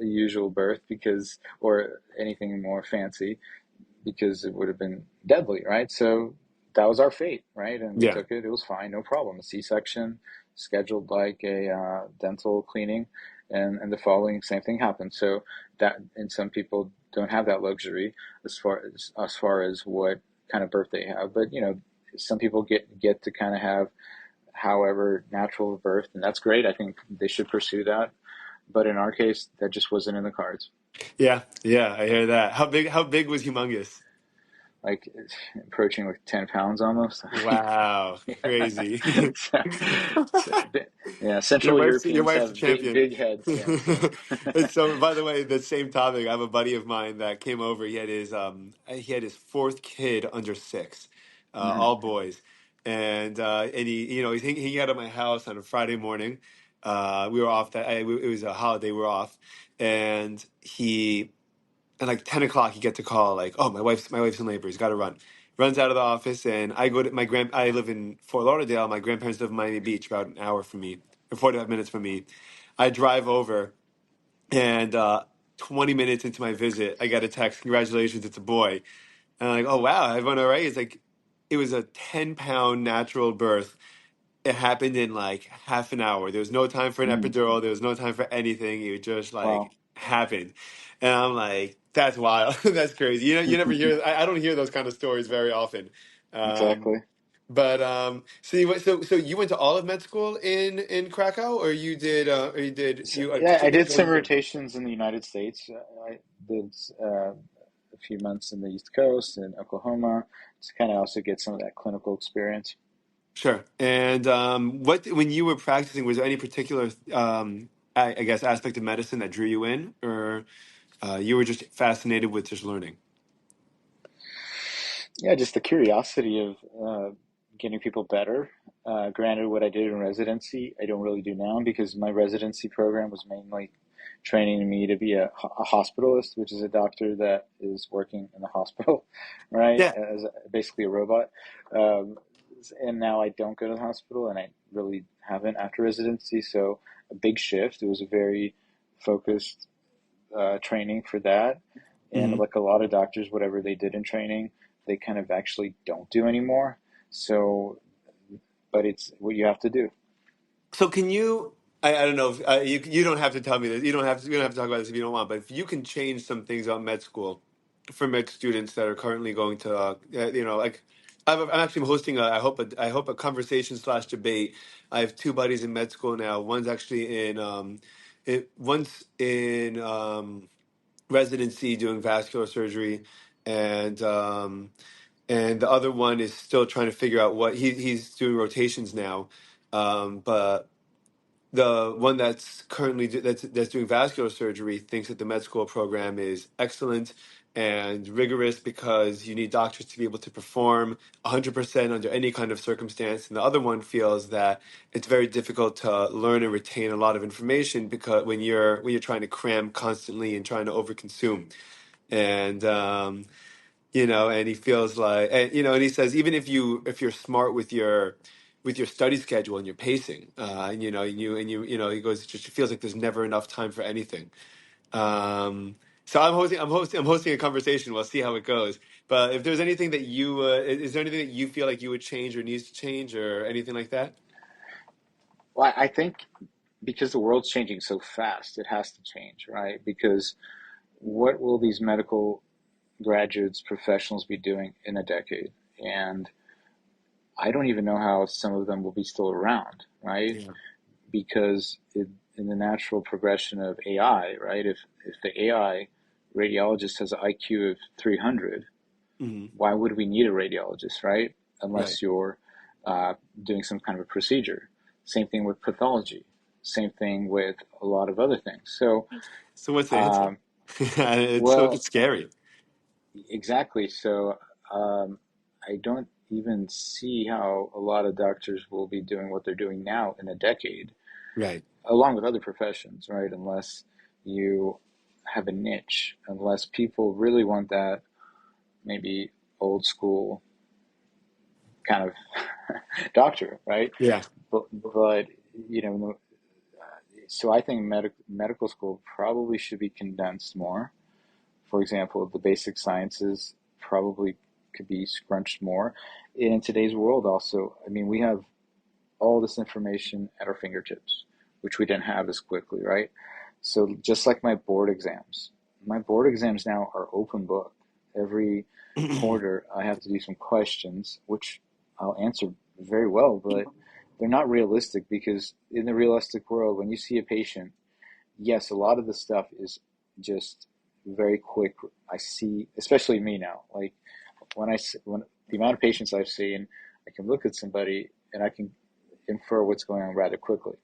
usual birth because or anything more fancy because it would have been deadly, right? So that was our fate, right? And we Yeah. took it. It was fine, no problem. A C-section scheduled like a dental cleaning, and the following same thing happened. So that, and some people don't have that luxury as far as what kind of birth they have, but some people get to kind of have however natural birth, and that's great. I think they should pursue that. But in our case, that just wasn't in the cards. Yeah. Yeah. I hear that. How big was humongous? Like approaching like 10 pounds almost. Wow. Yeah. Crazy. So, so, yeah, Your Central wife's your Europeans wife's a have big, champion. big heads. Yeah. So, And so, by the way, the same topic. I have a buddy of mine that came over. He had his fourth kid under six, mhm. all boys, and he he hanging out at my house on a Friday morning. We were off it was a holiday. We were off, and he at like 10 o'clock he gets a call like, oh, my wife's in labor. He's got to run. Runs out of the office, and I go to I live in Fort Lauderdale. My grandparents live in Miami Beach, about an hour from me, or 45 minutes from me. I drive over, and 20 minutes into my visit, I got a text, congratulations, it's a boy. And I'm like, oh wow, everyone all right? It's like it was a 10-pound natural birth. It happened in like half an hour. There was no time for an Mm. epidural. There was no time for anything. It just Wow. like happened. And I'm like, that's wild. That's crazy. You never hear, I don't hear those kind of stories very often. Um, Exactly. so you went to all of med school in Krakow, or So, you yeah, I took did what some you did? rotations in the United States. I did a few months in the East Coast and Oklahoma to kind of also get some of that clinical experience. Sure. And what when you were practicing, was there any particular I guess aspect of medicine that drew you in, or you were just fascinated with just learning? Yeah, just the curiosity of getting people better. Granted, what I did in residency, I don't really do now because my residency program was mainly training me to be a hospitalist, which is a doctor that is working in the hospital, right? Yeah. As basically a robot. Um, and now I don't go to the hospital, and I really haven't after residency. So a big shift. It was a very focused training for that. And Hmm. like a lot of doctors, whatever they did in training, they kind of actually don't do anymore. So, but it's what you have to do. So can you? I don't know. If, you don't have to tell me this. You don't have to talk about this if you don't want. But if you can change some things on med school for med students that are currently going to, like I'm actually hosting I hope a conversation slash debate. I have two buddies in med school now. One's in residency doing vascular surgery, and the other one is still trying to figure out what he's doing rotations now. But the one that's that's doing vascular surgery thinks that the med school program is excellent and rigorous because you need doctors to be able to perform 100% under any kind of circumstance. And the other one feels that it's very difficult to learn and retain a lot of information because when you're trying to cram constantly and trying to overconsume. And and he feels like, and he says, even if you're smart with your study schedule and your pacing, he goes, it just feels like there's never enough time for anything. So I'm hosting a conversation. We'll see how it goes. But if there's anything that is there anything that you feel like you would change or needs to change or anything like that? Well, I think because the world's changing so fast, it has to change, right? Because what will these medical graduates, professionals be doing in a decade? And I don't even know how some of them will be still around, right? Yeah. Because in the natural progression of AI, right? If the AI radiologist has an IQ of 300, Hmm. why would we need a radiologist, right? Right. Unless you're doing some kind of a procedure. Same thing with pathology. Same thing with a lot of other things. So, So what's the answer? um, It's well, scary. exactly. So, I don't even see how a lot of doctors will be doing what they're doing now in a decade, Right. along with other professions, right? Unless you have a niche, unless people really want that maybe old school kind of doctor, right? Yeah. But you know, so I think medical school probably should be condensed more. For example, the basic sciences probably could be scrunched more. In today's world, also, I mean, we have all this information at our fingertips, which we didn't have as quickly, right? So just like my board exams now are open book. Every quarter, I have to do some questions, which I'll answer very well, but they're not realistic because in the realistic world, when you see a patient, yes, a lot of the stuff is just very quick. I see, especially me now, like when the amount of patients I've seen, I can look at somebody and I can infer what's going on rather quickly.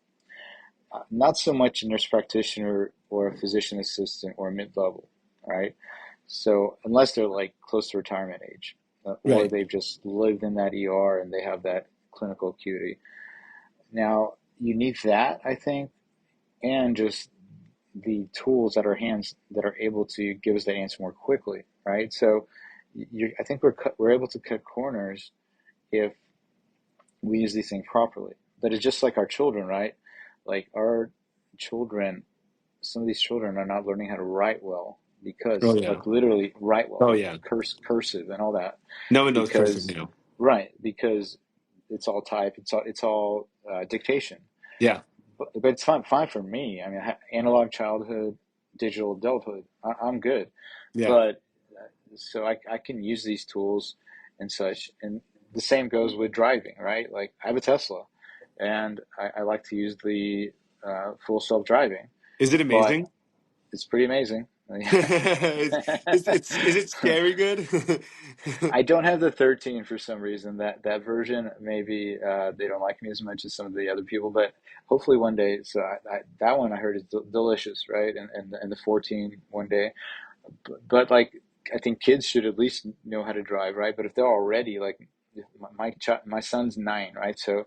Not so much a nurse practitioner or a physician assistant or mid-level, right? So unless they're like close to retirement age, or Right. they've just lived in that ER and they have that clinical acuity. Now you need that, I think, and just the tools at our hands that are able to give us that answer more quickly, right? So I think we're able to cut corners if we use these things properly. But it's just like our children, right? Like our children, some of these children are not learning how to write well Oh because, yeah. like literally write well, Oh like yeah. cursive and all that, No one knows cursive because, now. right, because it's all type, it's all dictation. Yeah. But it's fine for me. I mean, analog childhood, digital adulthood, I'm good. Yeah. But so I can use these tools and such. And the same goes with driving, right? Like I have a Tesla, and I like to use the full self driving, Is it but amazing? it's pretty amazing. Is it scary good? I don't have the 13 for some reason. That version, maybe they don't like me as much as some of the other people, but hopefully one day. So that one I heard is delicious, right? And the 14 one day. But like I think kids should at least know how to drive, right? But if they're already like my son's 9, right? So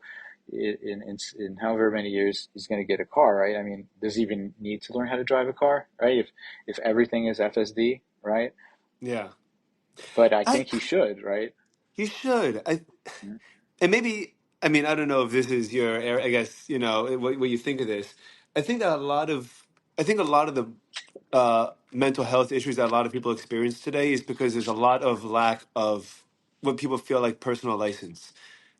in however many years he's going to get a car, right? I mean, does he even need to learn how to drive a car, right? If everything is FSD, right? Yeah. But I I think he should, right? You should. Mhm. And maybe, I mean, I don't know if this is your area, I guess, what you think of this. I think that I think a lot of the mental health issues that a lot of people experience today is because there's a lot of lack of what people feel like personal license.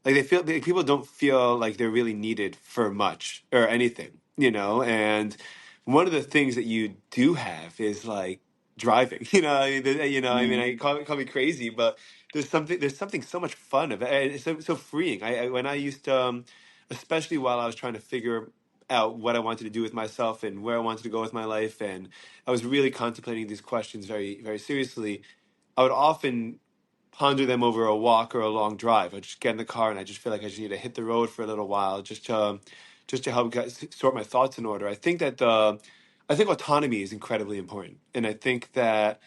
Like people don't feel like they're really needed for much or anything, and one of the things that you do have is like driving. I mean, Mhm. I call me crazy, but there's something so much fun about it. It's so freeing. When I used to, especially while I was trying to figure out what I wanted to do with myself and where I wanted to go with my life, and I was really contemplating these questions very, very seriously. I would often ponder them over a walk or a long drive. I just get in the car and I just feel like I just need to hit the road for a little while, just to help sort my thoughts in order. I think autonomy is incredibly important, and I think that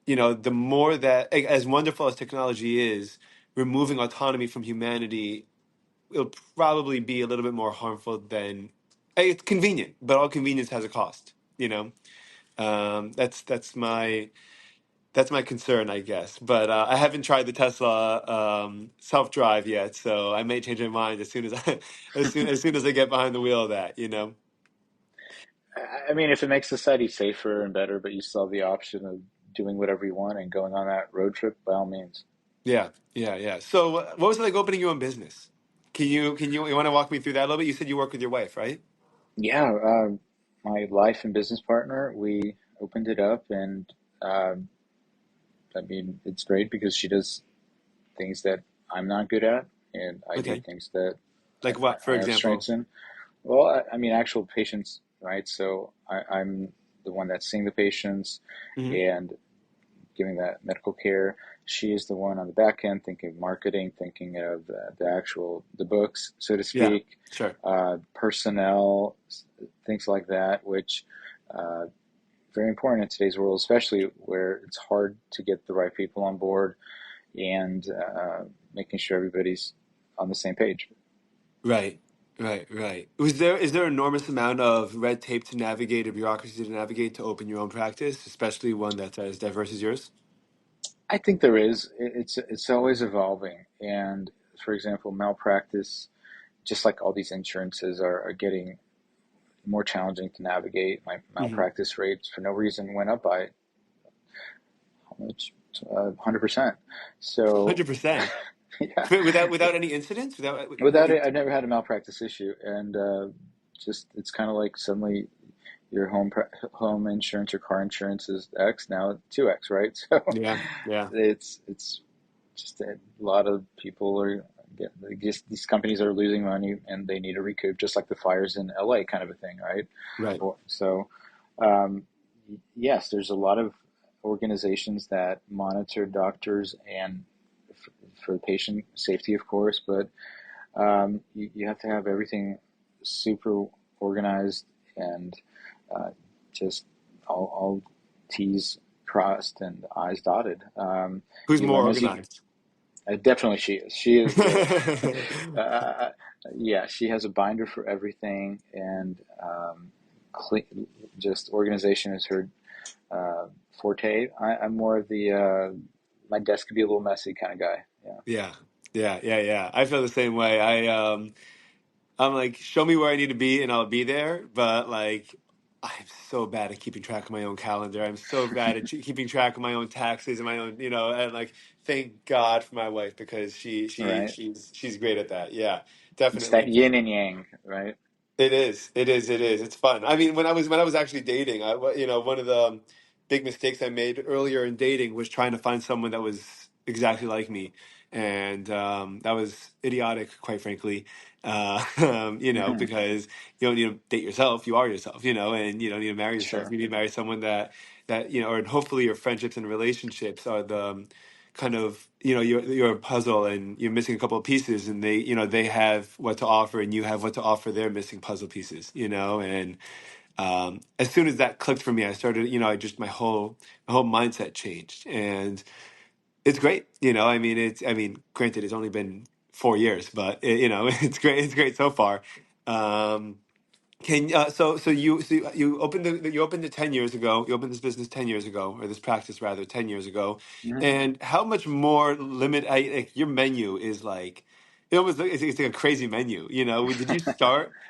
the more that, as wonderful as technology is, removing autonomy from humanity will probably be a little bit more harmful than it's convenient, but all convenience has a cost. That's my concern, I guess. But I haven't tried the Tesla self drive yet, so I may change my mind as soon as as soon as I get behind the wheel of that. I mean, if it makes society safer and better, but you still have the option of doing whatever you want and going on that road trip, by all means. Yeah, yeah, yeah. So, what was it like opening your own business? You want to walk me through that a little bit? You said you work with your wife, right? Yeah, my life and business partner, we opened it up, and uh, I mean, it's great because she does things that I'm not good at, and I do Okay. things that Like what, for I have example? strengths in. Well, I mean, actual patients, right? So I'm the one that's seeing the patients Hmm. and giving that medical care. She is the one on the back end thinking of marketing, thinking of the actual the books, so to Yeah, speak, sure. personnel, things like that, which uh, very important in today's world, especially where it's hard to get the right people on board and making sure everybody's on the same page. Right, right. Is there enormous amount of red tape to navigate, or bureaucracy to navigate to open your own practice, especially one that's as diverse as yours? I think there is. It's always evolving, and for example, malpractice, just like all these insurances, are getting more challenging to navigate. My Mm-hmm. malpractice rates, for no reason, went up by how much? 100%. So, 100%. yeah, Without any incidents, without it, I've never had a malpractice issue, and just it's kind of like suddenly your home insurance or car insurance is X, now 2X, right? So yeah, yeah, it's just a lot of people are just these companies are losing money and they need to recoup, just like the fires in LA kind of a thing, right? right. So um, yes, there's a lot of organizations that monitor doctors and for patient safety, of course, but you have to have everything super organized and uh, just all T's crossed and I's dotted. Who's You more learn as you organized? definitely she is. She is uh, yeah, she has a binder for everything, and just organization is her uh, forte. I'm more of the my desk could be a little messy kind of guy. Yeah, Yeah, yeah. I feel the same way. I'm like, show me where I need to be and I'll be there. But like, I'm so bad at keeping track of my own calendar. I'm so bad at keeping track of my own taxes and my own, and like, thank God for my wife because right. she's great at that. Yeah, It's that definitely. yin and yang, right? It is. It is. It is. It's fun. I mean, when I was actually dating, one of the big mistakes I made earlier in dating was trying to find someone that was exactly like me, and that was idiotic, quite frankly. Hmm. Because you don't need to date yourself; you are yourself. And you don't need to marry yourself. Sure. You need to marry someone that or hopefully your friendships and relationships are the kind of you're a puzzle and you're missing a couple of pieces and they have what to offer and you have what to offer their missing puzzle pieces, and as soon as that clicked for me I started, I just my whole mindset changed and it's great. I mean granted it's only been 4 years but it's great so far. um you opened it 10 years ago. You opened this business 10 years ago, or this practice rather 10 years ago. Hmm. And how much more like your menu is like it's like a crazy menu.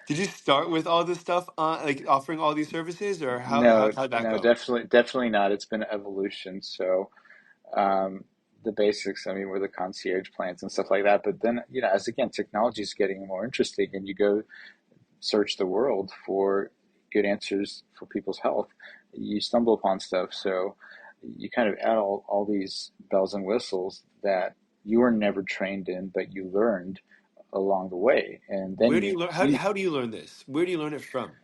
Did you start with all this stuff like offering all these services, or No, how'd that no, go? definitely not. It's been evolution. So um, the basics, I mean, were the concierge plans and stuff like that. But then, as again, technology is getting more interesting, and you go search the world for good answers for people's health, you stumble upon stuff. So you kind of add all these bells and whistles that you were never trained in, but you learned along the way. And then Where do you learn how do you learn this? Where do you learn it from?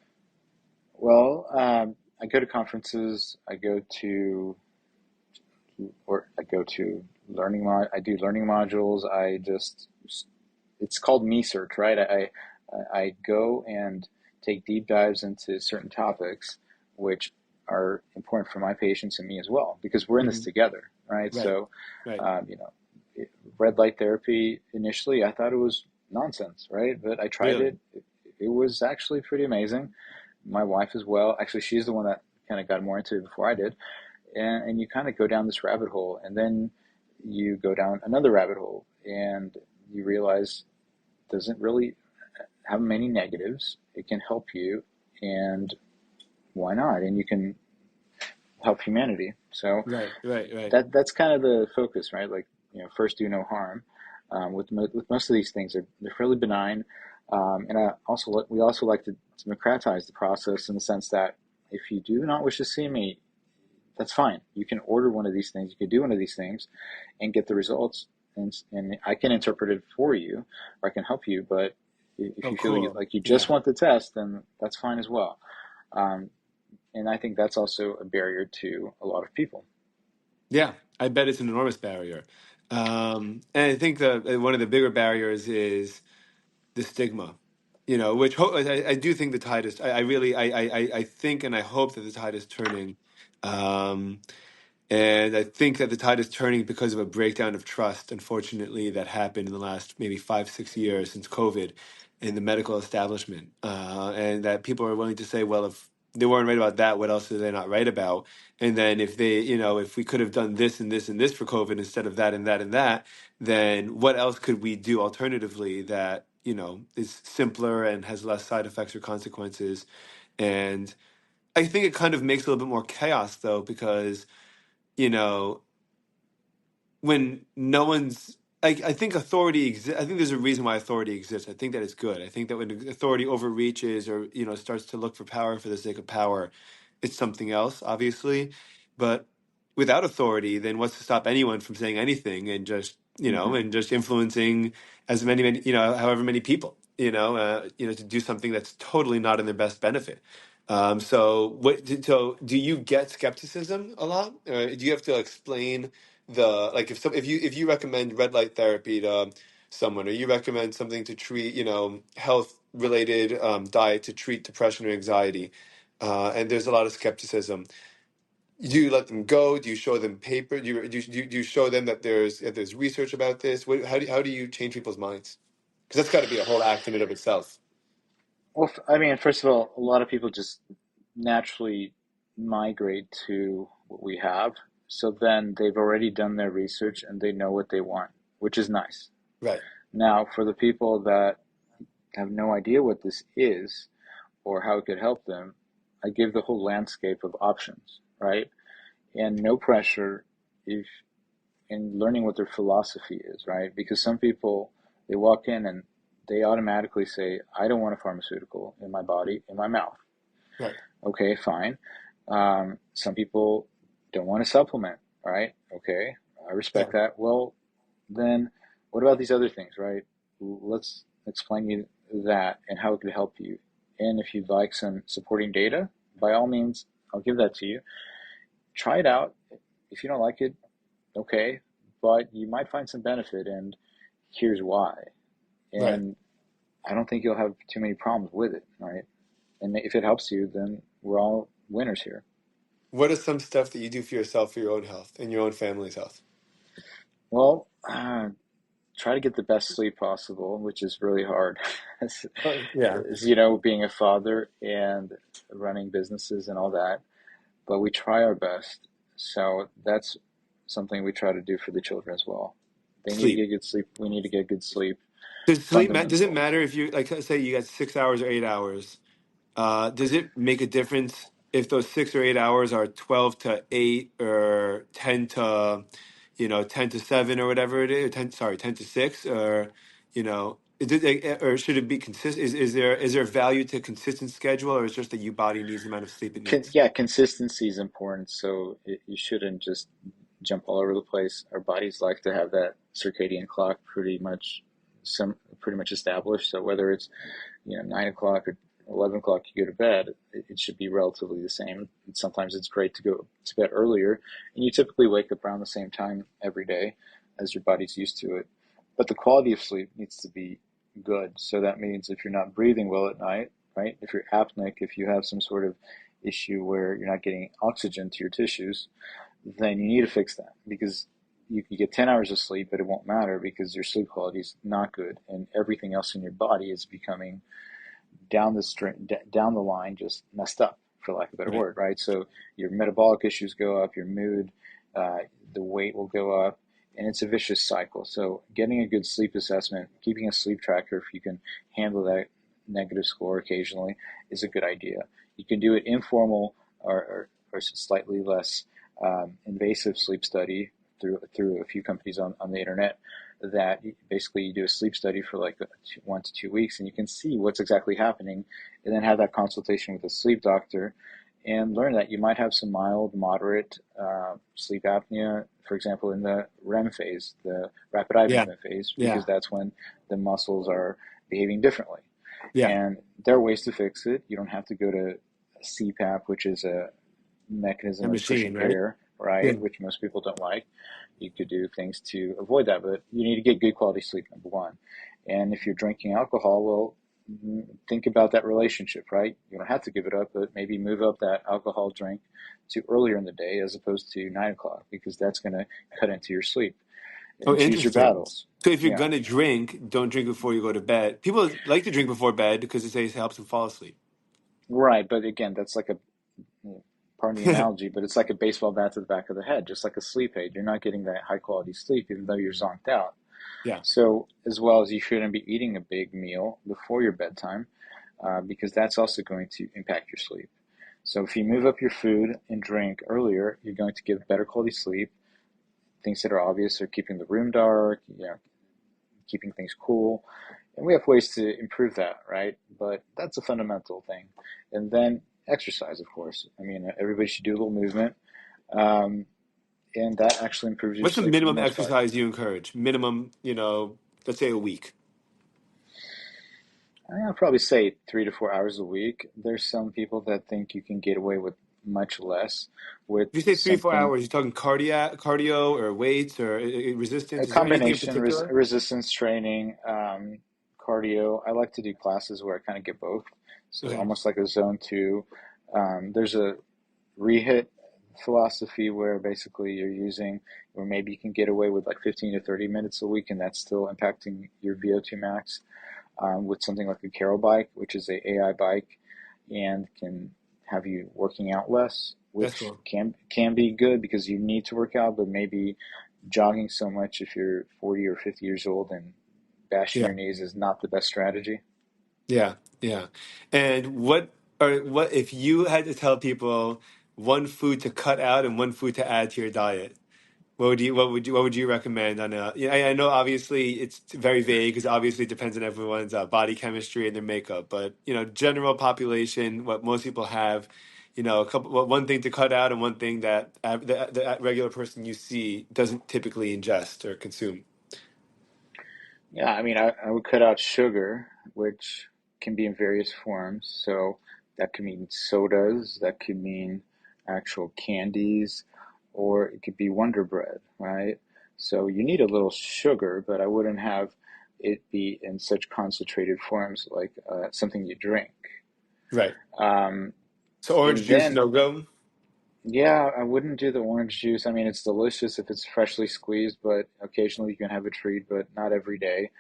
I go to conferences, I go to I do learning modules. It's called me search, right? I go and take deep dives into certain topics, which are important for my patients and me as well, because we're in this Hmm. together, right? Right, So, right. um, you know, red light therapy initially, I thought it was nonsense, right? But I tried Really? it. It was actually pretty amazing. My wife as well. Actually, she's the one that kind of got more into it before I did. And you kind of go down this rabbit hole, and then you go down another rabbit hole, and you realize it doesn't really have many negatives. It can help you, and why not? And you can help humanity. So Right, right, right. that's kind of the focus, right? Like, first do no harm. With most of these things, they're fairly benign, and we also like to democratize the process in the sense that if you do not wish to see me, that's fine. You can order one of these things. You can do one of these things and get the results. And I can interpret it for you, or I can help you. But if Oh, you feel cool. like you just Yeah. want the test, then that's fine as well. Um, and I think that's also a barrier to a lot of people. Yeah, I bet it's an enormous barrier. And I think one of the bigger barriers is the stigma, which I do think the tide is. I really, I think and I hope that the tide is turning. Um, And I think that the tide is turning because of a breakdown of trust, unfortunately, that happened in the last maybe 5, 6 years since COVID in the medical establishment. And that people are willing to say, well, if they weren't right about that, what else are they not right about? And then if they, if we could have done this and this and this for COVID instead of that and that and that, then what else could we do alternatively that, is simpler and has less side effects or consequences? And I think it kind of makes a little bit more chaos, though, because you know, when no one's, I think authority exists. I think there's a reason why authority exists. I think that it's good. I think that when authority overreaches or, starts to look for power for the sake of power, it's something else, obviously. But without authority, then what's to stop anyone from saying anything and just, Mm-hmm. and just influencing as many, however many people, to do something that's totally not in their best benefit. So do you get skepticism a lot? Do you have to explain like if you recommend red light therapy to someone, or you recommend something to treat health related diet to treat depression or anxiety, and there's a lot of skepticism, do you let them go? Do you show them paper? Do you show them that there's research about this? How do you change people's minds? Because that's got to be a whole act in and of itself. Well, I mean, first of all, a lot of people just naturally migrate to what we have. So then they've already done their research and they know what they want, which is nice. Right. Now, for the people that have no idea what this is or how it could help them, I give the whole landscape of options, right? And no pressure if in learning what their philosophy is, right? Because some people they walk in and they automatically say, I don't want a pharmaceutical in my body, in my mouth. Right. Okay, fine. Some people don't want to supplement, right? Okay, I Yeah. respect that. Well, then what about these other things, right? Let's explain you that and how it could help you. And if you'd like some supporting data, by all means, I'll give that to you. Try it out. If you don't like it, okay, but you might find some benefit, and here's why. Right. And I don't think you'll have too many problems with it, right? And if it helps you, then we're all winners here. What is some stuff that you do for yourself, for your own health and your own family's health? Well, try to get the best sleep possible, which is really hard. as, Yeah. being a father and running businesses and all that. But we try our best. So that's something we try to do for the children as well. They need to Sleep. get good sleep. We need to get good sleep. Does it Fundamental. matter if you, like, say you got 6 hours or 8 hours? Does it make a difference if those 6 or 8 hours are 12 to 8 or 10 to 7 or whatever it is? 10 to 6, or or should it be consistent? Is there value to consistent schedule, or is it just that your body needs the amount of sleep it needs? Yeah, consistency is important. So you shouldn't just jump all over the place. Our bodies like to have that circadian clock pretty much established. So whether it's 9 o'clock or 11 o'clock you go to bed, it should be relatively the same. And sometimes it's great to go to bed earlier, and you typically wake up around the same time every day as your body's used to it. But the quality of sleep needs to be good. So that means if you're not breathing well at night, right? If you're apneic, if you have some sort of issue where you're not getting oxygen to your tissues, then you need to fix that because you can get 10 hours of sleep, but it won't matter because your sleep quality is not good and everything else in your body is becoming down the line just messed up, for lack of a better Right. word, right? So your metabolic issues go up, your mood, uh, the weight will go up, and it's a vicious cycle. So getting a good sleep assessment, keeping a sleep tracker, if you can handle that negative score occasionally, is a good idea. You can do it informal or slightly less invasive sleep study through a few companies on the internet that basically you do a sleep study for like 1 to 2 weeks, and you can see what's exactly happening, and then have that consultation with a sleep doctor, and learn that you might have some mild, moderate sleep apnea, for example, in the REM phase, the rapid eye Yeah. movement phase, because Yeah. that's when the muscles are behaving differently. Yeah. And there are ways to fix it. You don't have to go to CPAP, which is a A mechanism of machine, pushing right? air, Yeah. right? Which most people don't like. You could do things to avoid that, but you need to get good quality sleep, number one. And if you're drinking alcohol, well, think about that relationship, right? You don't have to give it up, but maybe move up that alcohol drink to earlier in the day as opposed to 9 o'clock, because that's going to cut into your sleep. Oh, And choose your interesting. battles. So if you're Yeah, gonna drink, don't drink before you go to bed. People like to drink before bed because they say it helps them fall asleep. right. But again, that's like a, pardon the analogy, but it's like a baseball bat to the back of the head, just like a sleep aid. You're not getting that high quality sleep, even though you're zonked out. Yeah. So, as well as you shouldn't be eating a big meal before your bedtime, because that's also going to impact your sleep. So, if you move up your food and drink earlier, you're going to get better quality sleep. Things that are obvious are keeping the room dark, keeping things cool. And we have ways to improve that, right? But that's a fundamental thing. And then exercise, of course. I mean, everybody should do a little movement. Um, and that actually improves your What's the sleep for the minimum most part. exercise you encourage? Minimum, let's say a week. I'll probably say 3 to 4 hours a week. There's some people that think you can get away with much less with If you say three, four something, hours, you're talking cardio or weights or resistance. a Is there anything in combination, particular? resistance training, cardio. I like to do classes where I kind of get both. So Okay. almost like a zone two. There's a rehit philosophy where basically you're using, or maybe you can get away with like 15 to 30 minutes a week, and that's still impacting your VO2 max, with something like a Carol bike, which is a AI bike, and can have you working out less, That's which cool. can be good because you need to work out, but maybe jogging so much if you're 40 or 50 years old and bashing Yeah. your knees is not the best strategy. Yeah. Yeah. And what if you had to tell people one food to cut out and one food to add to your diet? What would you recommend on a, yeah, I know obviously it's very vague because obviously it depends on everyone's body chemistry and their makeup, but general population, what most people have, one thing to cut out and one thing that the regular person you see doesn't typically ingest or consume. Yeah, I mean, I would cut out sugar, which can be in various forms. So that could mean sodas, that could mean actual candies, or it could be Wonder Bread, right? So you need a little sugar, but I wouldn't have it be in such concentrated forms like something you drink. Right. Um, So orange and juice, then, no go. yeah, I wouldn't do the orange juice. I mean, it's delicious if it's freshly squeezed, but occasionally you can have a treat, but not every day.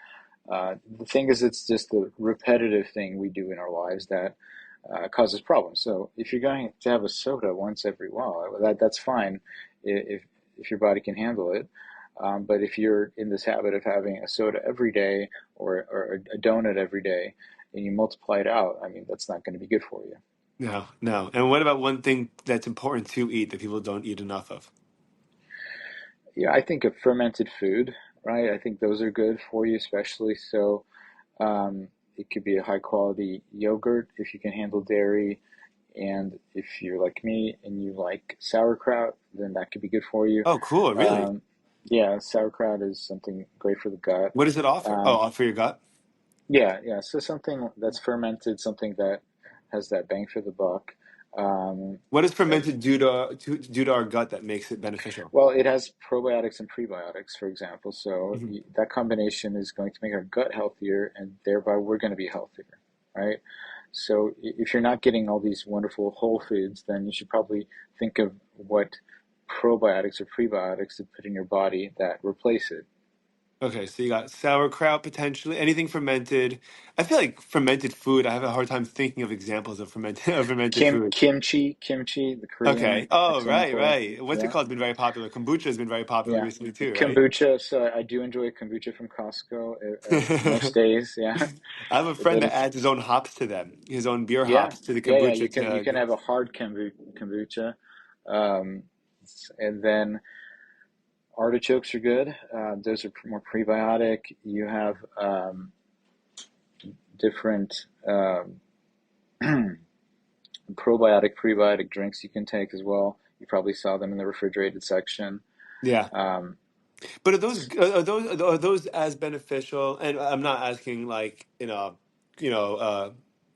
The thing is, it's just the repetitive thing we do in our lives that causes problems. So if you're going to have a soda once every while, that's fine if your body can handle it. But if you're in this habit of having a soda every day or a donut every day, and you multiply it out, I mean, that's not going to be good for you. No, no. And what about one thing that's important to eat that people don't eat enough of? Yeah, I think of fermented food, right? I think those are good for you, especially so. It could be a high quality yogurt if you can handle dairy. And if you're like me and you like sauerkraut, then that could be good for you. Oh, cool. Really? Um, yeah, sauerkraut is something great for the gut. What does it offer? Um, Oh, for your gut? yeah, yeah. So something that's fermented, something that has that bang for the buck. Um, What does uh, fermented do to our gut that makes it beneficial? well, it has probiotics and prebiotics, for example. So Mhm. that combination is going to make our gut healthier, and thereby we're going to be healthier, right? So if you're not getting all these wonderful whole foods, then you should probably think of what probiotics or prebiotics to put in your body that replace it. Okay, so you got sauerkraut potentially. Anything fermented. I feel like fermented food, I have a hard time thinking of examples of fermented of fermented food. Kimchi, the Okay. Korean Oh, right, example. right. What's it Yeah, called? It's been very popular. Kombucha has been very popular yeah. recently too, right? Kombucha. So I do enjoy kombucha from Costco most I days. Yeah, have a friend but that it's adds his own hops to them, his own beer yeah, hops to the yeah. kombucha You can to. have a hard kombucha, um, and then Artichokes are good. Those are more prebiotic. You have different probiotic, prebiotic drinks you can take as well. You probably saw them in the refrigerated section. Yeah. Um, But are those as beneficial? And I'm not asking like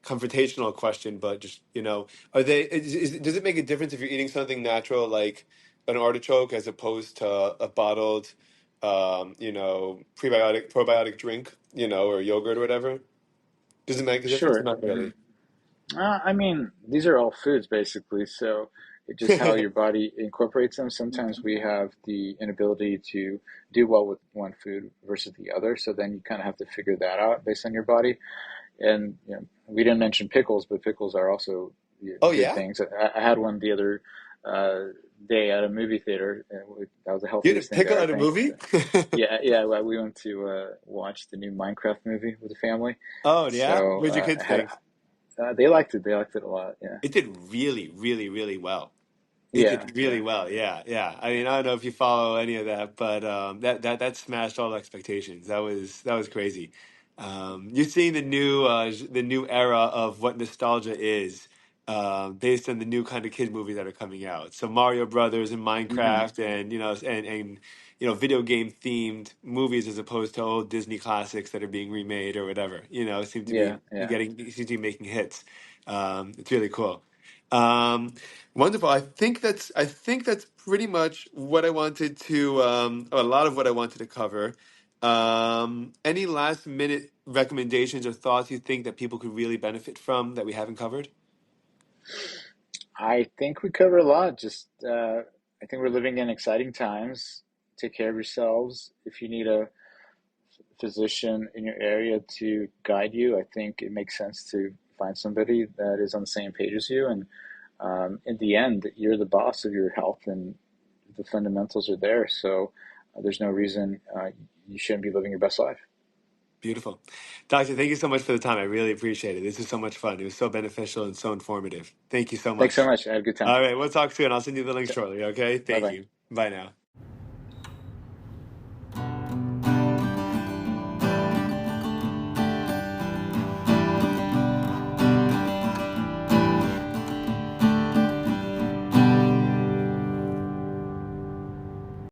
confrontational question, but just are they? Does it make a difference if you're eating something natural like an artichoke as opposed to a bottled, probiotic drink, or yogurt or whatever? Does it make a difference or sure. not really? I mean, these are all foods basically, so it's just how your body incorporates them. Sometimes we have the inability to do well with one food versus the other, so then you kind of have to figure that out based on your body. And we didn't mention pickles, but pickles are also Oh good yeah, things. I had one the other uh, day at a movie theater, and that was the you had a healthiest thing pickle there, I at a think. movie? Yeah, yeah. Well, we went to watch the new Minecraft movie with the family, Oh yeah, so what'd your I kids had think? they liked it. They liked it a lot. Yeah, It did really, really, really well. It yeah, did really yeah. well. Yeah, yeah. I mean, I don't know if you follow any of that, but that smashed all expectations. That was crazy. You're seeing the new era of what nostalgia is, based on the new kind of kid movies that are coming out. So Mario Brothers and Hmm. Minecraft, and video game themed movies as opposed to old Disney classics that are being remade or whatever. Yeah, yeah. Seem to be making hits. It's really cool. Um, Wonderful. I think that's pretty much what I wanted to, a lot of what I wanted to cover. Any last minute recommendations or thoughts you think that people could really benefit from that we haven't covered? I think we covered a lot. Just I think we're living in exciting times. Take care of yourselves. If you need a physician in your area to guide you, I think it makes sense to find somebody that is on the same page as you. And in the end, you're the boss of your health, and the fundamentals are there. So there's no reason you shouldn't be living your best life. Beautiful. Doctor, thank you so much for the time. I really appreciate it. This was so much fun. It was so beneficial and so informative. Thank you so Thanks so much. much. I had a good time. All right, we'll talk soon. I'll send you the link shortly, okay? Bye Thank bye. you. Bye now.